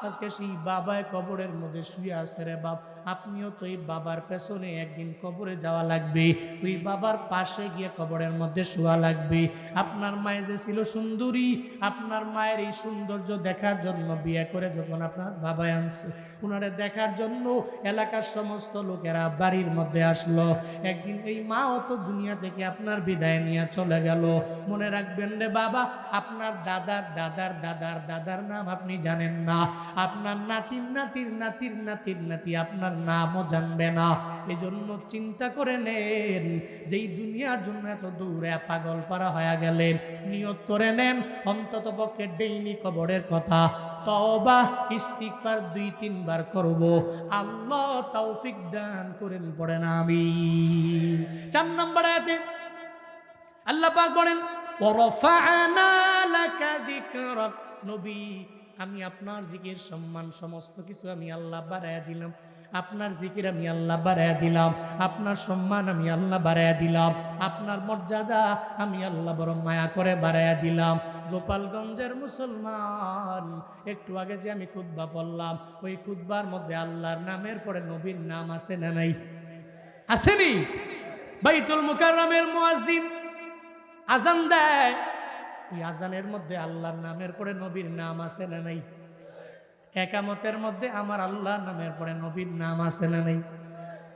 আজকে সেই বাবায় কবরের মধ্যে শুয়ে আছে রে বাপ। আপনিও তো এই বাবার পেছনে একদিন কবরে যাওয়া লাগবে, ওই বাবার পাশে গিয়ে কবরের মধ্যে শোয়া লাগবে। আপনার মায়ে যে ছিল সুন্দরী, আপনার মায়ের এই সৌন্দর্য দেখার জন্য বিয়ে করে যখন আপনার বাবা আনছে, উনারে দেখার জন্য এলাকার সমস্ত লোকেরা বাড়ির মধ্যে আসলো। একদিন এই মাও তো দুনিয়া থেকে আপনার বিদায় নিয়ে চলে গেল। মনে রাখবেন রে বাবা, আপনার দাদার দাদার দাদার দাদার নাম আপনি জানেন না, আপনার নাতির নাতির নাতির নাতির নাতি আপনার নামও জানবে না। এজন্য চিন্তা করে নেন, যেই দুনিয়ার জন্য এত দূরে পাগল পারা হয়ে গেলেন, নিয়ত করে নেন অন্তত পক্ষে ডেইলি কবরের কথা তওবা ইস্তিগফার 2-3 বার করব। আল্লাহ তৌফিক দান করেন, পড়েন আমিন। 4 নম্বর আয়াতে আল্লাহ পাক বলেন, ওয়ারাফা'না লাকা যিকরাক। নবী, আমি আপনার জিকির সম্মান সমস্ত কিছু আমি আল্লাহ বাড়ায়া দিলাম। আপনার জিকির আমি আল্লাহ বাড়ায়া দিলাম, আপনার সম্মান আমি আল্লাহ বাড়ায়া দিলাম, আপনার মর্যাদা আমি আল্লাহ বড় মায়া করে বাড়ায়া দিলাম। গোপালগঞ্জের মুসলমান, একটু আগে যে আমি খুতবা পড়লাম, ওই খুতবার মধ্যে আল্লাহর নামের পরে নবীর নাম আছে না নাই? আসেনি? বাইতুল মুকাররমের মুয়াজ্জিন আজান দেয়, ওই আজানের মধ্যে আল্লাহর নামের পরে নবীর নাম আছে না নাই? একামতের মধ্যে আমার আল্লাহর নামের পরে নবীর নাম আছে না নাই?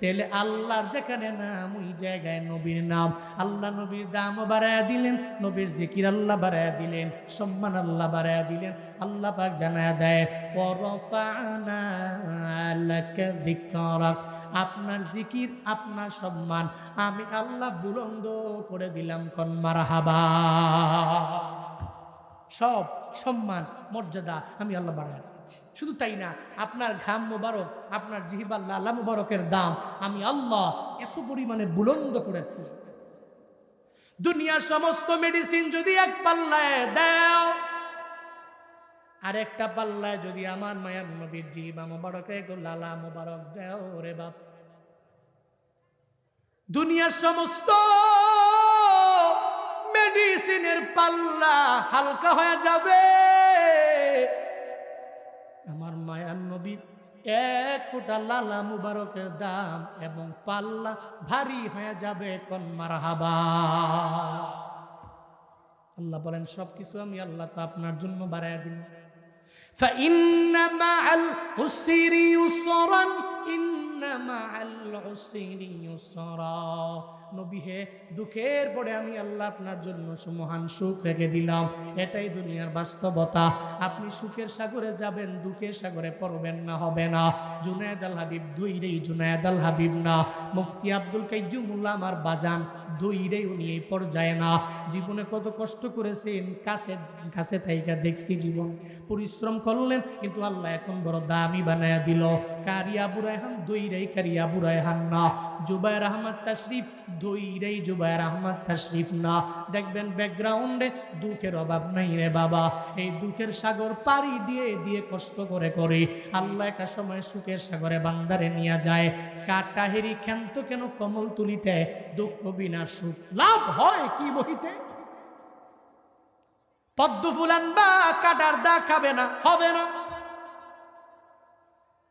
তাহলে আল্লাহর যেখানে নাম, ওই জায়গায় নবীর নাম। আল্লাহ নবীর দাম বাড়ায়া দিলেন, নবীর জিকির আল্লাহ বাড়ায়া দিলেন, সম্মান আল্লাহ বাড়ায়া দিলেন। আল্লাহ পাক জানায়া দেয়, ওয়ারাফা'না লাকা যিকরাক। আপনার জিকির, আপনার সম্মান আমি আল্লাহ বুলন্দ করে দিলাম। কোন মারহাবা। সব সম্মান মর্যাদা আমি আল্লাহ বাড়ায় দিচ্ছি। শুধু তাই না, আপনার ঘাম মোবারক, আপনার জিহ্বা লালা মোবারকের দাম আমি আল্লাহ এত পরিমাণে বুলন্দ করেছি। দুনিয়ার সমস্ত মেডিসিন যদি এক পাল্লায় দাও, আর একটা পাল্লায় যদি আমার মায়ের নবীর জিহ্বা মোবারকে একটু লালা মোবারক দাও রে বাপ, দুনিয়ার সমস্ত মেডিসিনের পাল্লা হালকা হয়ে যাবে। আমার মায়ার নবী এক ফোঁটা লালা মুবারকের দাম এবং পাল্লা ভারী হয়ে যাবে। কোন মারহাবা। আল্লাহ বলেন, সবকিছু আমি আল্লাহ তো আপনার জন্য বাড়ায়া দিন। ফাইন্না মাআল উসরি ইউসরান, ইন্না মাআল উসরি ইউসরা। নবী হে, দুঃখের পরে আমি আল্লাহ আপনার জন্য সুমহান সুখ রেখে দিলাম। এটাই দুনিয়ার বাস্তবতা। আপনি সুখের সাগরে যাবেন, দুঃখের সাগরে পড়বেন না, হবে না। জুনায়েদ আল হাবিব দুইরেই জুনায়েদ আল হাবিব না, মুফতি আব্দুল কাইয়ুমুল্লাহ আমার বাজান দুইরেই, উনি এই পর্যায়ে না। জীবনে কত কষ্ট করেছেন, কাছে থাইকা দেখছি, জীবন পরিশ্রম করলেন, কিন্তু আল্লাহ এখন বড় দামি বানায়া দিল। কারিয়া বুরাইহান দুইরেই কারিয়া বুরাইহান না। জুবায়ের আহমদ তাশরিফ দুইরেই জুবায়ের আহমদ তাশরিফ না। দেখবেন ব্যাকগ্রাউন্ডে দুঃখের অভাব নাই রে বাবা। এই দুঃখের সাগর পাড়ি দিয়ে দিয়ে কষ্ট করে করে আল্লাহ একটা সময় সুখের সাগরে বান্দারে নিয়ে যায়। কাটাহেরি ক্ষান্ত কেন কমল তুলিতে, দুঃখ বিনা সুখ লাভ হয় কি বহিতে। পদ্ম ফুল আনবা, কাটার দা খাবে না, হবে না।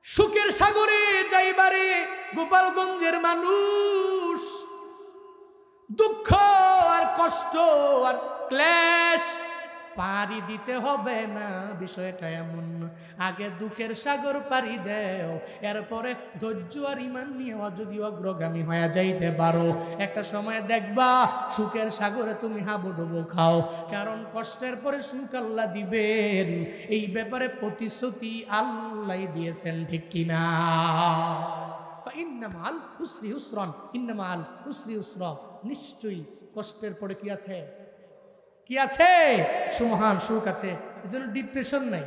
সুখের সাগরে যাইবারে গোপালগঞ্জের মানুষ দুঃখ আর কষ্ট আর ক্লেশ পাড়ি দিতে হবে না, বিষয়টা এমন না। আগে দুঃখের সাগর পাড়ি দেও, এরপরে ধৈর্য আর ইমান নিয়ে যদি অগ্রগামী হয়ে যাইতে পারো, একটা সময় দেখবা সুখের সাগরে তুমি হাবুডুবু খাও। কারণ কষ্টের পরে সুখ আল্লাহ দিবেন, এই ব্যাপারে প্রতিশ্রুতি আল্লাহ দিয়েছেন, ঠিক কিনা? ইন্না মাআল উসরি ইউসরান, ইন্না মাআল উসরি ইউসরা। নিশ্চয়ই কষ্টের পরে কি আছে? কি আছে? সুমহান সুখ আছে। এজন্য ডিপ্রেশন নাই,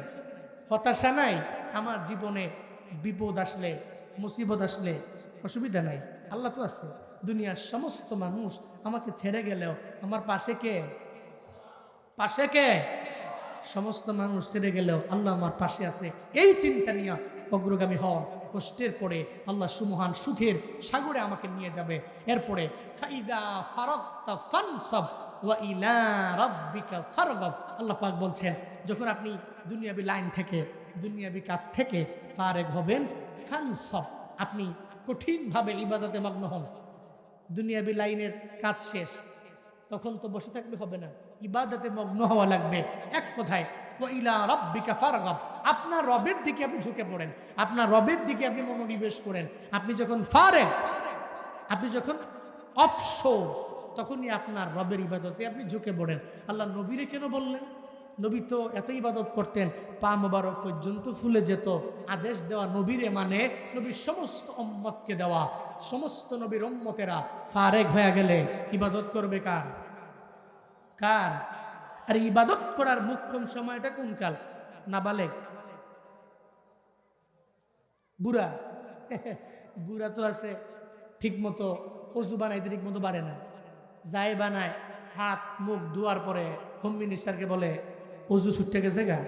হতাশা নাই। আমার জীবনে বিপদ আসলে, মুসিবত আসলে অসুবিধা নাই, আল্লাহ তো আছে। দুনিয়ার সমস্ত মানুষ আমাকে ছেড়ে গেলেও আমার পাশে কে? পাশে কে? সমস্ত মানুষ ছেড়ে গেলেও আল্লাহ আমার পাশে আছে। এই চিন্তা নিয়ে অগ্রগামী হন। কষ্টের পরে আল্লাহ সুমহান সুখের সাগরে আমাকে নিয়ে যাবে। এরপরে ফাইদা ফারাগতা ফানসাব ওয়া ইলা রাব্বিকা ফারগাব। আল্লাহ পাক বলছেন, যখন আপনি দুনিয়াবি লাইন থেকে, দুনিয়াবি কাজ থেকে ফারেগ হবেন, ফানসাব, আপনি কঠিনভাবে ইবাদতে মগ্ন হন, দুনিয়াবি লাইনের কাজ শেষ, তখন তো বসে থাকলে হবে না, ইবাদতে মগ্ন হওয়া লাগবে। এক কথায় ওয়াইলা রাব্বিকা ফারগাব, আপনার রবের দিকে আপনি ঝুঁকে পড়েন, আপনার রবের দিকে আপনি মনোনিবেশ করেন। আপনি যখন ফারেগ, আপনি যখন অবসর, তখনই আপনার রবের ইবাদতে আপনি ঝুঁকে পড়েন। আল্লাহ নবীরে কেন বললেন? নবী তো এত ইবাদত করতেন, পা মোবারক পর্যন্ত ফুলে যেত। আদেশ দেওয়া নবীরে মানে নবীর সমস্ত উম্মতকে দেওয়া। সমস্ত নবীর উম্মতেরা ফারেগ হয়ে গেলে ইবাদত করবে কার? কার? আর ইবাদত করার মুখ্যম সময়টা কোন কাল? নাবালেগ, বুড়া। বুড়া তো আছে ঠিক মতো অজু বানাইতে ঠিক মতো পারে না, যাই বানায় হাত মুখ ধোয়ার পরে হোম মিনিস্টারকে বলে অজু ছুটতে গেছে গা,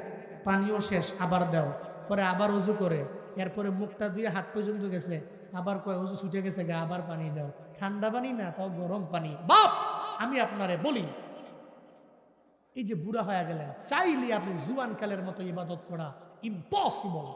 পানিও শেষ, আবার দাও। পরে আবার অজু করে, এরপরে মুখটা ধুয়ে হাত পর্যন্ত গেছে, আবার কয় অজু ছুটে গেছে গা, আবার পানি দাও। ঠান্ডা পানি না, তাও গরম পানি। বাপ, আমি আপনারে বলি, এই যে বুড়া হয়ে গেলেন, চাইলে আপনি জুয়ানকালের মতো ইবাদত করা ইম্পসিবল,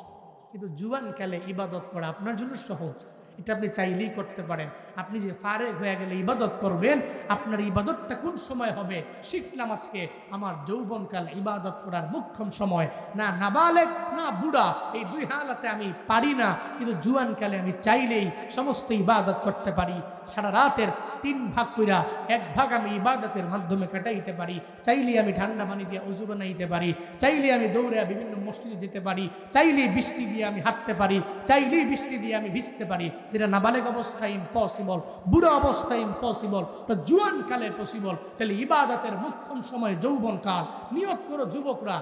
কিন্তু জুয়ানকালে ইবাদত করা আপনার জন্য সহজ। এটা আপনি চাইলেই করতে পারেন। আপনি যে ফারেগ হয়ে গেলে ইবাদত করবেন, আপনার ইবাদতটা কোন সময় হবে শিখলাম আজকে। আমার যৌবনকাল ইবাদত করার মুখ্যম সময়। না নাবালেগ না বুড়া, এই দুই হালাতে আমি পারি না, কিন্তু জুয়ানকালে আমি চাইলেই সমস্ত ইবাদত করতে পারি। সারা রাতের 3 ভাগ কইরা 1 ভাগ আমি ইবাদতের মাধ্যমে কাটাইতে পারি। চাইলে আমি ঠান্ডা পানি দিয়ে ওযু বানাইতে পারি, চাইলে আমি দৌড়ে বিভিন্ন মসজিদে যেতে পারি, চাইলে বৃষ্টি দিয়ে আমি হাঁটতে পারি, চাইলেই বৃষ্টি দিয়ে আমি ভিজতে পারি। যেটা নাবালেগ অবস্থায় ইম্পসিবল, বুড়া অবস্থায় ইম্পসিবল, তো জুয়ান কালে পসিবল। তাহলে ইবাদতের মুখ্যম সময় যৌবন কাল। নিয়ত করো যুবকরা,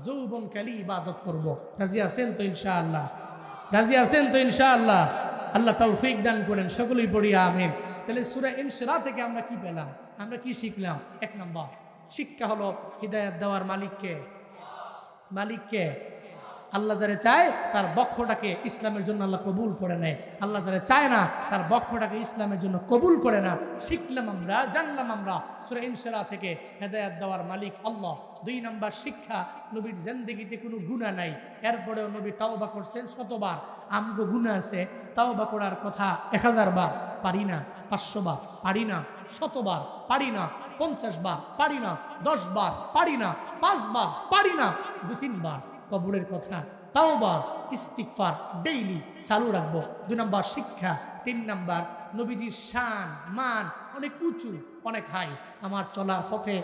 যৌবন কালে ইবাদত করব। রাজি আছেন তো ইনশাআল্লাহ? রাজি আছেন তো ইনশাআল্লাহ? আল্লাহ তৌফিক দান করেন, সকলেই পড়ি আমিন। তাহলে সূরা ইনশিরাহ থেকে আমরা কি পেলাম? আমরা কি শিখলাম? 1 নম্বর শিক্ষা হলো হিদায়াত দেওয়ার মালিককে। মালিককে আল্লাহ যারা চায় তার বক্ষটাকে ইসলামের জন্য আল্লাহ কবুল করে নেয়, আল্লাহ যারা চায় না তার বক্ষটাকে ইসলামের জন্য কবুল করে না। শিখলাম আমরা, জানলাম আমরা সূরা ইনশিরাহ থেকে হেদায়েত দেওয়ার মালিক আল্লাহ। 2 নম্বর শিক্ষা, নবীর জিন্দেগিতে কোনো গুনাহ নাই, এরপরেও নবী তাওবা করছেন 100 বার। আমগো গুনাহ আছে, তাওবা করার কথা 1000 বার, পারি না। 500 বার পারি না, 100 বার পারি না, 50 বার পারি না, 10 বার পারি না, 5 বার পারি না, 2-3 বার। কবরের কথা, তাওবা, ইস্তিগফার ডেইলি চালু রাখবো। 2 নম্বর শিক্ষা। 3 নম্বর, নবীজির শান মান অনেক উঁচু, অনেক হাই। আমার চলার পথে,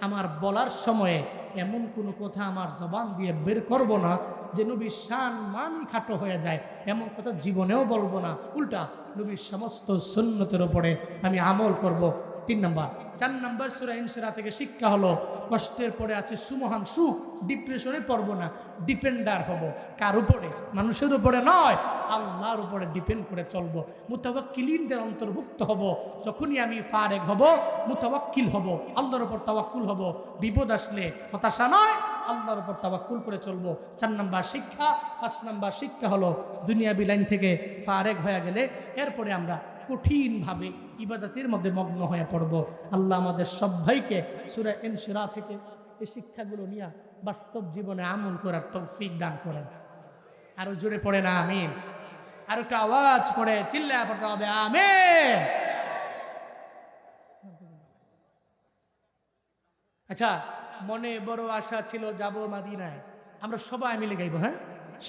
আমার বলার সময়ে এমন কোনো কথা আমার জবান দিয়ে বের করব না যে নবীর শান মানই খাটো হয়ে যায়, এমন কথা জীবনেও বলবো না। উল্টা নবীর সমস্ত সুন্নতের উপরে আমি আমল করব। 3 নম্বর। 4 নম্বর সূরা ইনশিরাহ থেকে শিক্ষা হলো কষ্টের পরে আছে সুমহান সুখ। ডিপ্রেশনে পড়ব না, ডিপেন্ডার হব। কার উপরে? মানুষের উপরে নয়, আল্লাহর উপরে ডিপেন্ড করে চলবো। মুতাওয়াক্কিলিনদের অন্তর্ভুক্ত হব। যখনই আমি ফারেগ হব, মুতাওয়াক্কিল হব, আল্লাহর উপর তাওয়াক্কুল হব। বিপদ আসলে হতাশা নয়, আল্লাহর উপর তাওয়াক্কুল করে চলবো। 4 নম্বর শিক্ষা। 5 নম্বর শিক্ষা হলো দুনিয়াবি লাইন থেকে ফারেগ হয়ে গেলে এরপরে আমরা কঠিনভাবে ইবাদতের মধ্যে মগ্ন হয়ে পড়ব। আল্লাহ আমাদের সবাইকে সূরা ইনশিরাহ থেকে এই শিক্ষাগুলো নিয়ে বাস্তব জীবনে আমল করার তৌফিক দান করেন। আরো জোরে পড়ে না আমিন? আর একটা আওয়াজ করে চিল্লায় পড়তে হবে আমিন। আচ্ছা, মনে বড় আশা ছিল যাব মদিনায়। আমরা সবাই মিলে গাইবো, হ্যাঁ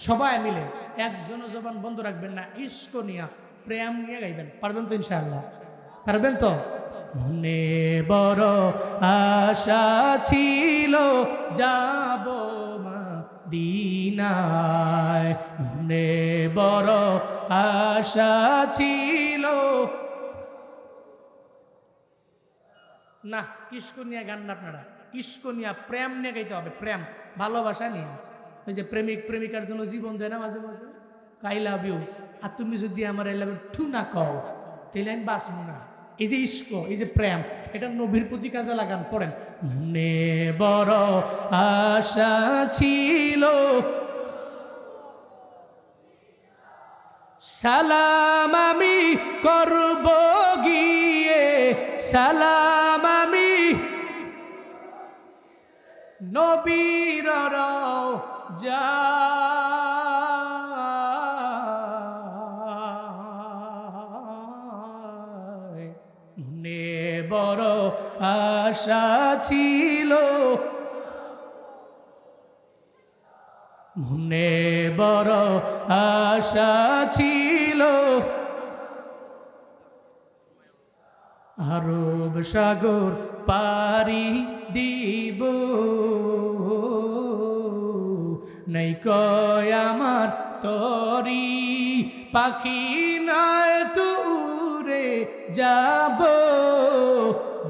সবাই মিলে, একজনও জবান বন্ধ রাখবেন না। ইশক নিয়া, প্রেম নিয়ে গাইবেন। পারবেন তো ইনশাআল্লাহ? পারবেন তো? মনে বড় আশা ছিল যাব মদিনায়, মনে বড় আশা ছিল। না, ইশক নিয়ে গান না আপনারা, ইশক নিয়ে প্রেম নিয়ে গাইতে হবে। প্রেম, ভালোবাসা নিয়ে। ওই যে প্রেমিক প্রেমিকার জন্য জীবন দেয় না মাঝে মাঝে, আই লাভ ইউ, আর তুমি যদি আমার আই লাভ ইউ টু না কও তাহলে আমি বাঁচবো না। এই যে ইশক, এই যে প্রেম, এটা নবীর প্রতি কাজে লাগান। পড়েন, মনে বড় আশা ছিল সালাম আমি করব গিয়ে, সালাম আমি নবীর রওজা, মনে বড় আশা ছিল, মনে বড় আশা ছিল, আরব সাগর পারি দিব, নাই কয় আমার তরি পাখি নয় তুরে যাব,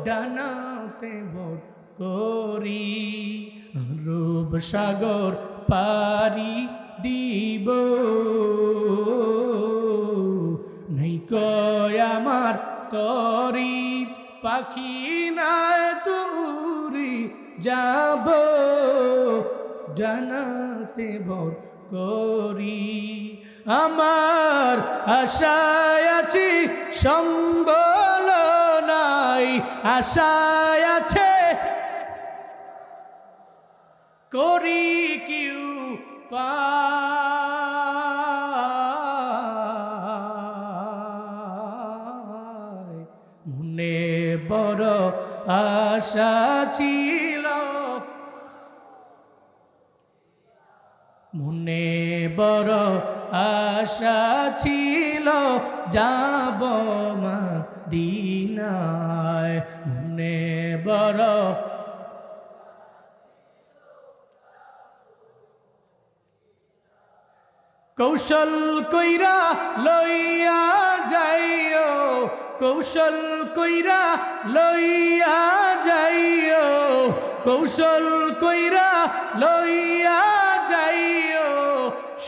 ডানাতে ভর করি, আরব সাগর পারি দিব, নাই কয় আমার তরি পাখি নয় তুরি যাব, জানাতে ভর করি, আমার আশায় আছি সম্বল নাই, আশায় আছে করি কিউ পায়, মনে বড় আশা ছিল, মনে বড় আশা ছিল, যাব মদিনায়, মনে বড় কৌশল কইরা লইয়া যাইও, কৌশল কইরা লইয়া যাইও, কৌশল কইরা লইয়া যাইও,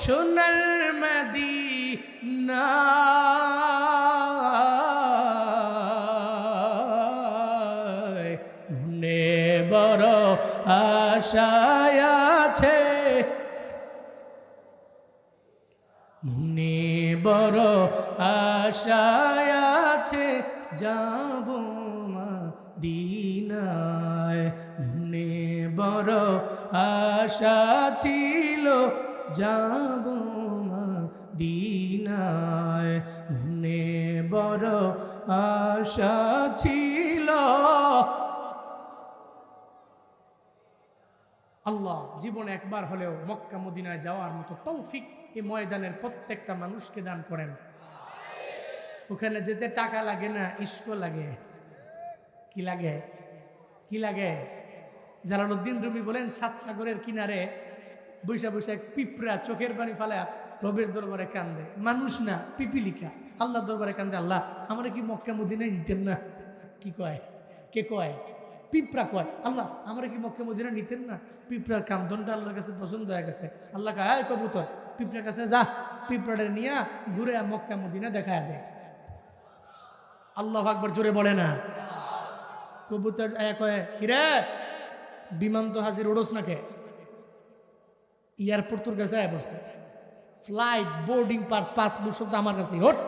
সোনার মদিনা, মনে বড় আশায় আছে, মনে বড় আশায় আছে, যাব মদিনায়, মনে বড় আশা ছিল, যাব মদিনায়, মনে বড় আশা ছিল। আল্লাহ জীবনে একবার হলেও মক্কা মদিনায় যাওয়ার মতো তৌফিক এই ময়দানের প্রত্যেকটা মানুষকে দান করেন। ওখানে যেতে টাকা লাগে না, ইস্ক লাগে। কি লাগে? কি লাগে? জালালউদ্দিন রুমি বলেন, সাত সাগরের কিনারে বৈশা বৈশা এক পিঁপড়া চোখের পানি ফালা রবের দরবারে কান্দে। মানুষ না, পিপিলিকা আল্লাহ দরবারে কান্দে, আল্লাহ আমার কি মক্কা মদিনায় নিতেন না? কি কয়? কে কয়? পিঁপড়া কয়, আল্লাহ আমার কি মক্কা মদিনা নিতেন না? পিঁপড়ার কান্দনটা আল্লাহর কাছে পছন্দ হয়ে গেছে। আল্লাহ কয়, কবুতর পিঁপড়ার কাছে যা, পিঁপড়াটা নিয়ে ঘুরে মক্কা মদিনা দেখায় দেয়। আল্লাহু আকবার জোরে বলে না? কবুতর কয়, কিরে বিমান তো হাজির ওড়স না কে? এয়ারপোর্ট তোর কাছে বসে, ফ্লাইট বোর্ডিং পাস পাসপোর্ট সব তো আমার কাছে। হট!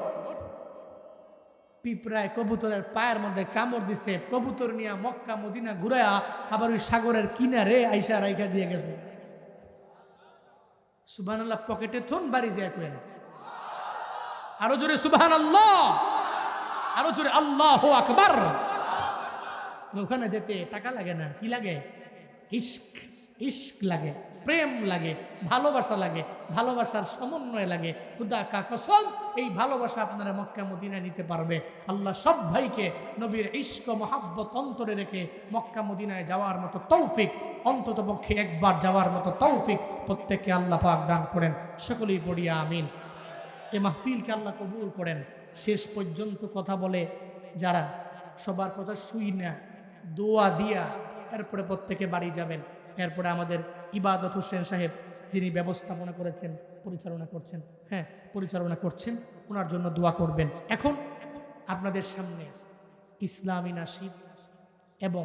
পিঁপড়ায় কবুতরের পায়ের মধ্যে কামড় দিছে, কবুতর নিয়ে মক্কা মদিনা ঘুরায়া আবার ওই সাগরের কিনারে আইসা রাইখা দিয়ে গেছে। সুবহানাল্লাহ, পকেটে থন বাড়ি যায় কইন। আরো জোরে সুবহানাল্লাহ, আরো জোরে আল্লাহু আকবার। ওখানে যেতে টাকা লাগে না, কি লাগে? ইশক, ইশক লাগে, প্রেম লাগে, ভালোবাসা লাগে, ভালোবাসার সমন্বয় লাগে। খুদা কা কসম, এই ভালোবাসা আপনারা মক্কা মদিনায় নিতে পারবে। আল্লাহ সব ভাইকে নবীর ইশক মহাব্বত অন্তরে রেখে মক্কা মদিনায় যাওয়ার মতো তৌফিক, অন্তত পক্ষে একবার যাওয়ার মতো তৌফিক প্রত্যেককে আল্লাহ পাক দান করেন। সকলেই পড়িয়া আমিন। এই মাহফিলকে আল্লাহ কবুল করেন। শেষ পর্যন্ত কথা বলে যারা, সবার কথা শুই না, দোয়া দিয়া এরপরে প্রত্যেকে বাড়ি যাবেন। এরপরে আমাদের ইবাদত হোসেন সাহেব, যিনি ব্যবস্থাপনা করেছেন, পরিচালনা করছেন, পরিচালনা করছেন, ওনার জন্য দোয়া করবেন। এখন আপনাদের সামনে ইসলামী নাশিদ এবং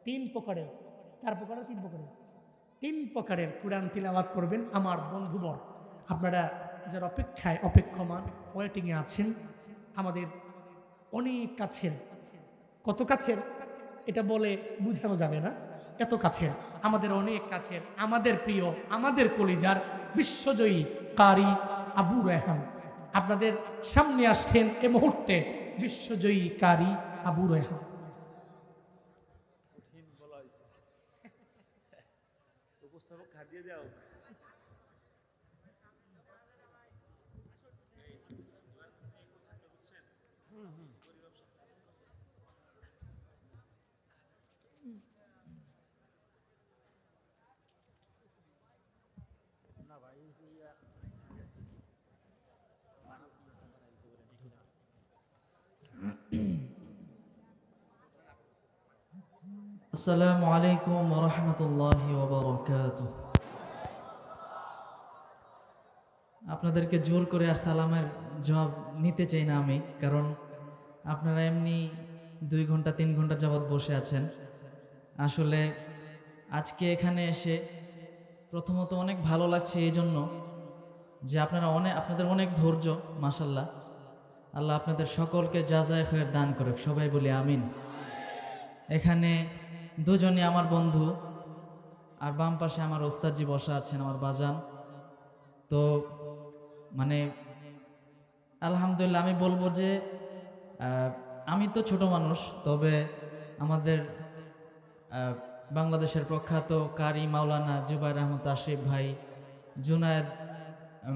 3 প্রকারের, 4 প্রকারের, 3 প্রকারের কোরআন তিলাওয়াত করবেন আমার বন্ধুবর। আপনারা যারা অপেক্ষমান ওয়েটিংয়ে আছেন, আমাদের অনেক কাছের, কত কাছের এটা বলে বুঝানো যাবে না, এত কাছের, আমাদের অনেক কাছের, আমাদের প্রিয়, আমাদের কলিজার বিশ্বজয়ী কারি আবু রায়হান আপনাদের সামনে আসছেন। এ মুহূর্তে বিশ্বজয়ী কারি আবু রেহান। আসসালামু আলাইকুম ওয়া রাহমাতুল্লাহি ওয়া বারাকাতুহু। আপনাদেরকে জোর করে আর সালামের জবাব নিতে চাই না আমি, কারণ আপনারা এমনি 2 ঘন্টা 3 ঘন্টা যাবৎ বসে আছেন। আসলে আজকে এখানে এসে প্রথমত অনেক ভালো লাগছে এই জন্য যে আপনাদের অনেক ধৈর্য, মাশাআল্লাহ। আল্লাহ আপনাদের সকলকে জাযায়ে খায়ের দান করুক, সবাই বলি আমিন। এখানে দুজনই আমার বন্ধু, আর বাম পাশে আমার ওস্তাদজি বসা আছেন, আমার বাজান। তো মানে আলহামদুলিল্লাহ আমি বলবো যে আমি তো ছোট মানুষ, তবে আমাদের বাংলাদেশের প্রখ্যাত কারি মাওলানা জুবায়ের আহমদ আশরিফ ভাই,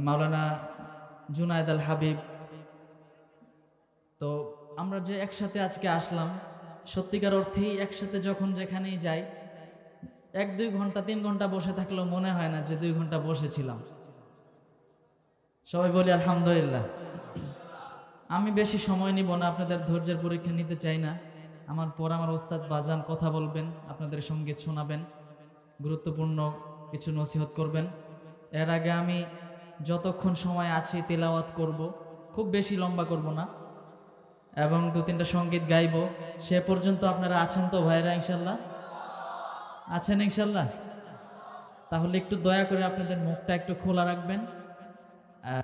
মাওলানা জুনায়েদ আল হাবিব, তো আমরা যে একসাথে আজকে আসলাম, সত্যিকার অর্থেই একসাথে যখন যেখানেই যাই 1-2 ঘন্টা 3 ঘন্টা বসে থাকলেও মনে হয় না যে 2 ঘন্টা বসেছিলাম। সবাই বলি আলহামদুলিল্লাহ। আমি বেশি সময় নিব না, আপনাদের ধৈর্যের পরীক্ষা নিতে চাই না। আমার ওস্তাদ বাজান কথা বলবেন, আপনাদের সঙ্গীত শোনাবেন, গুরুত্বপূর্ণ কিছু নসিহত করবেন। এর আগে আমি যতক্ষণ সময় আছি তিলাওয়াত করব, খুব বেশি লম্বা করব না, এবং 2-3টা সঙ্গীত গাইব। সে পর্যন্ত আপনারা আছেন তো ভাইরা? ইনশাল্লাহ আছেন ইনশাল্লাহ। তাহলে একটু দয়া করে আপনাদের মুখটা একটু খোলা রাখবেন।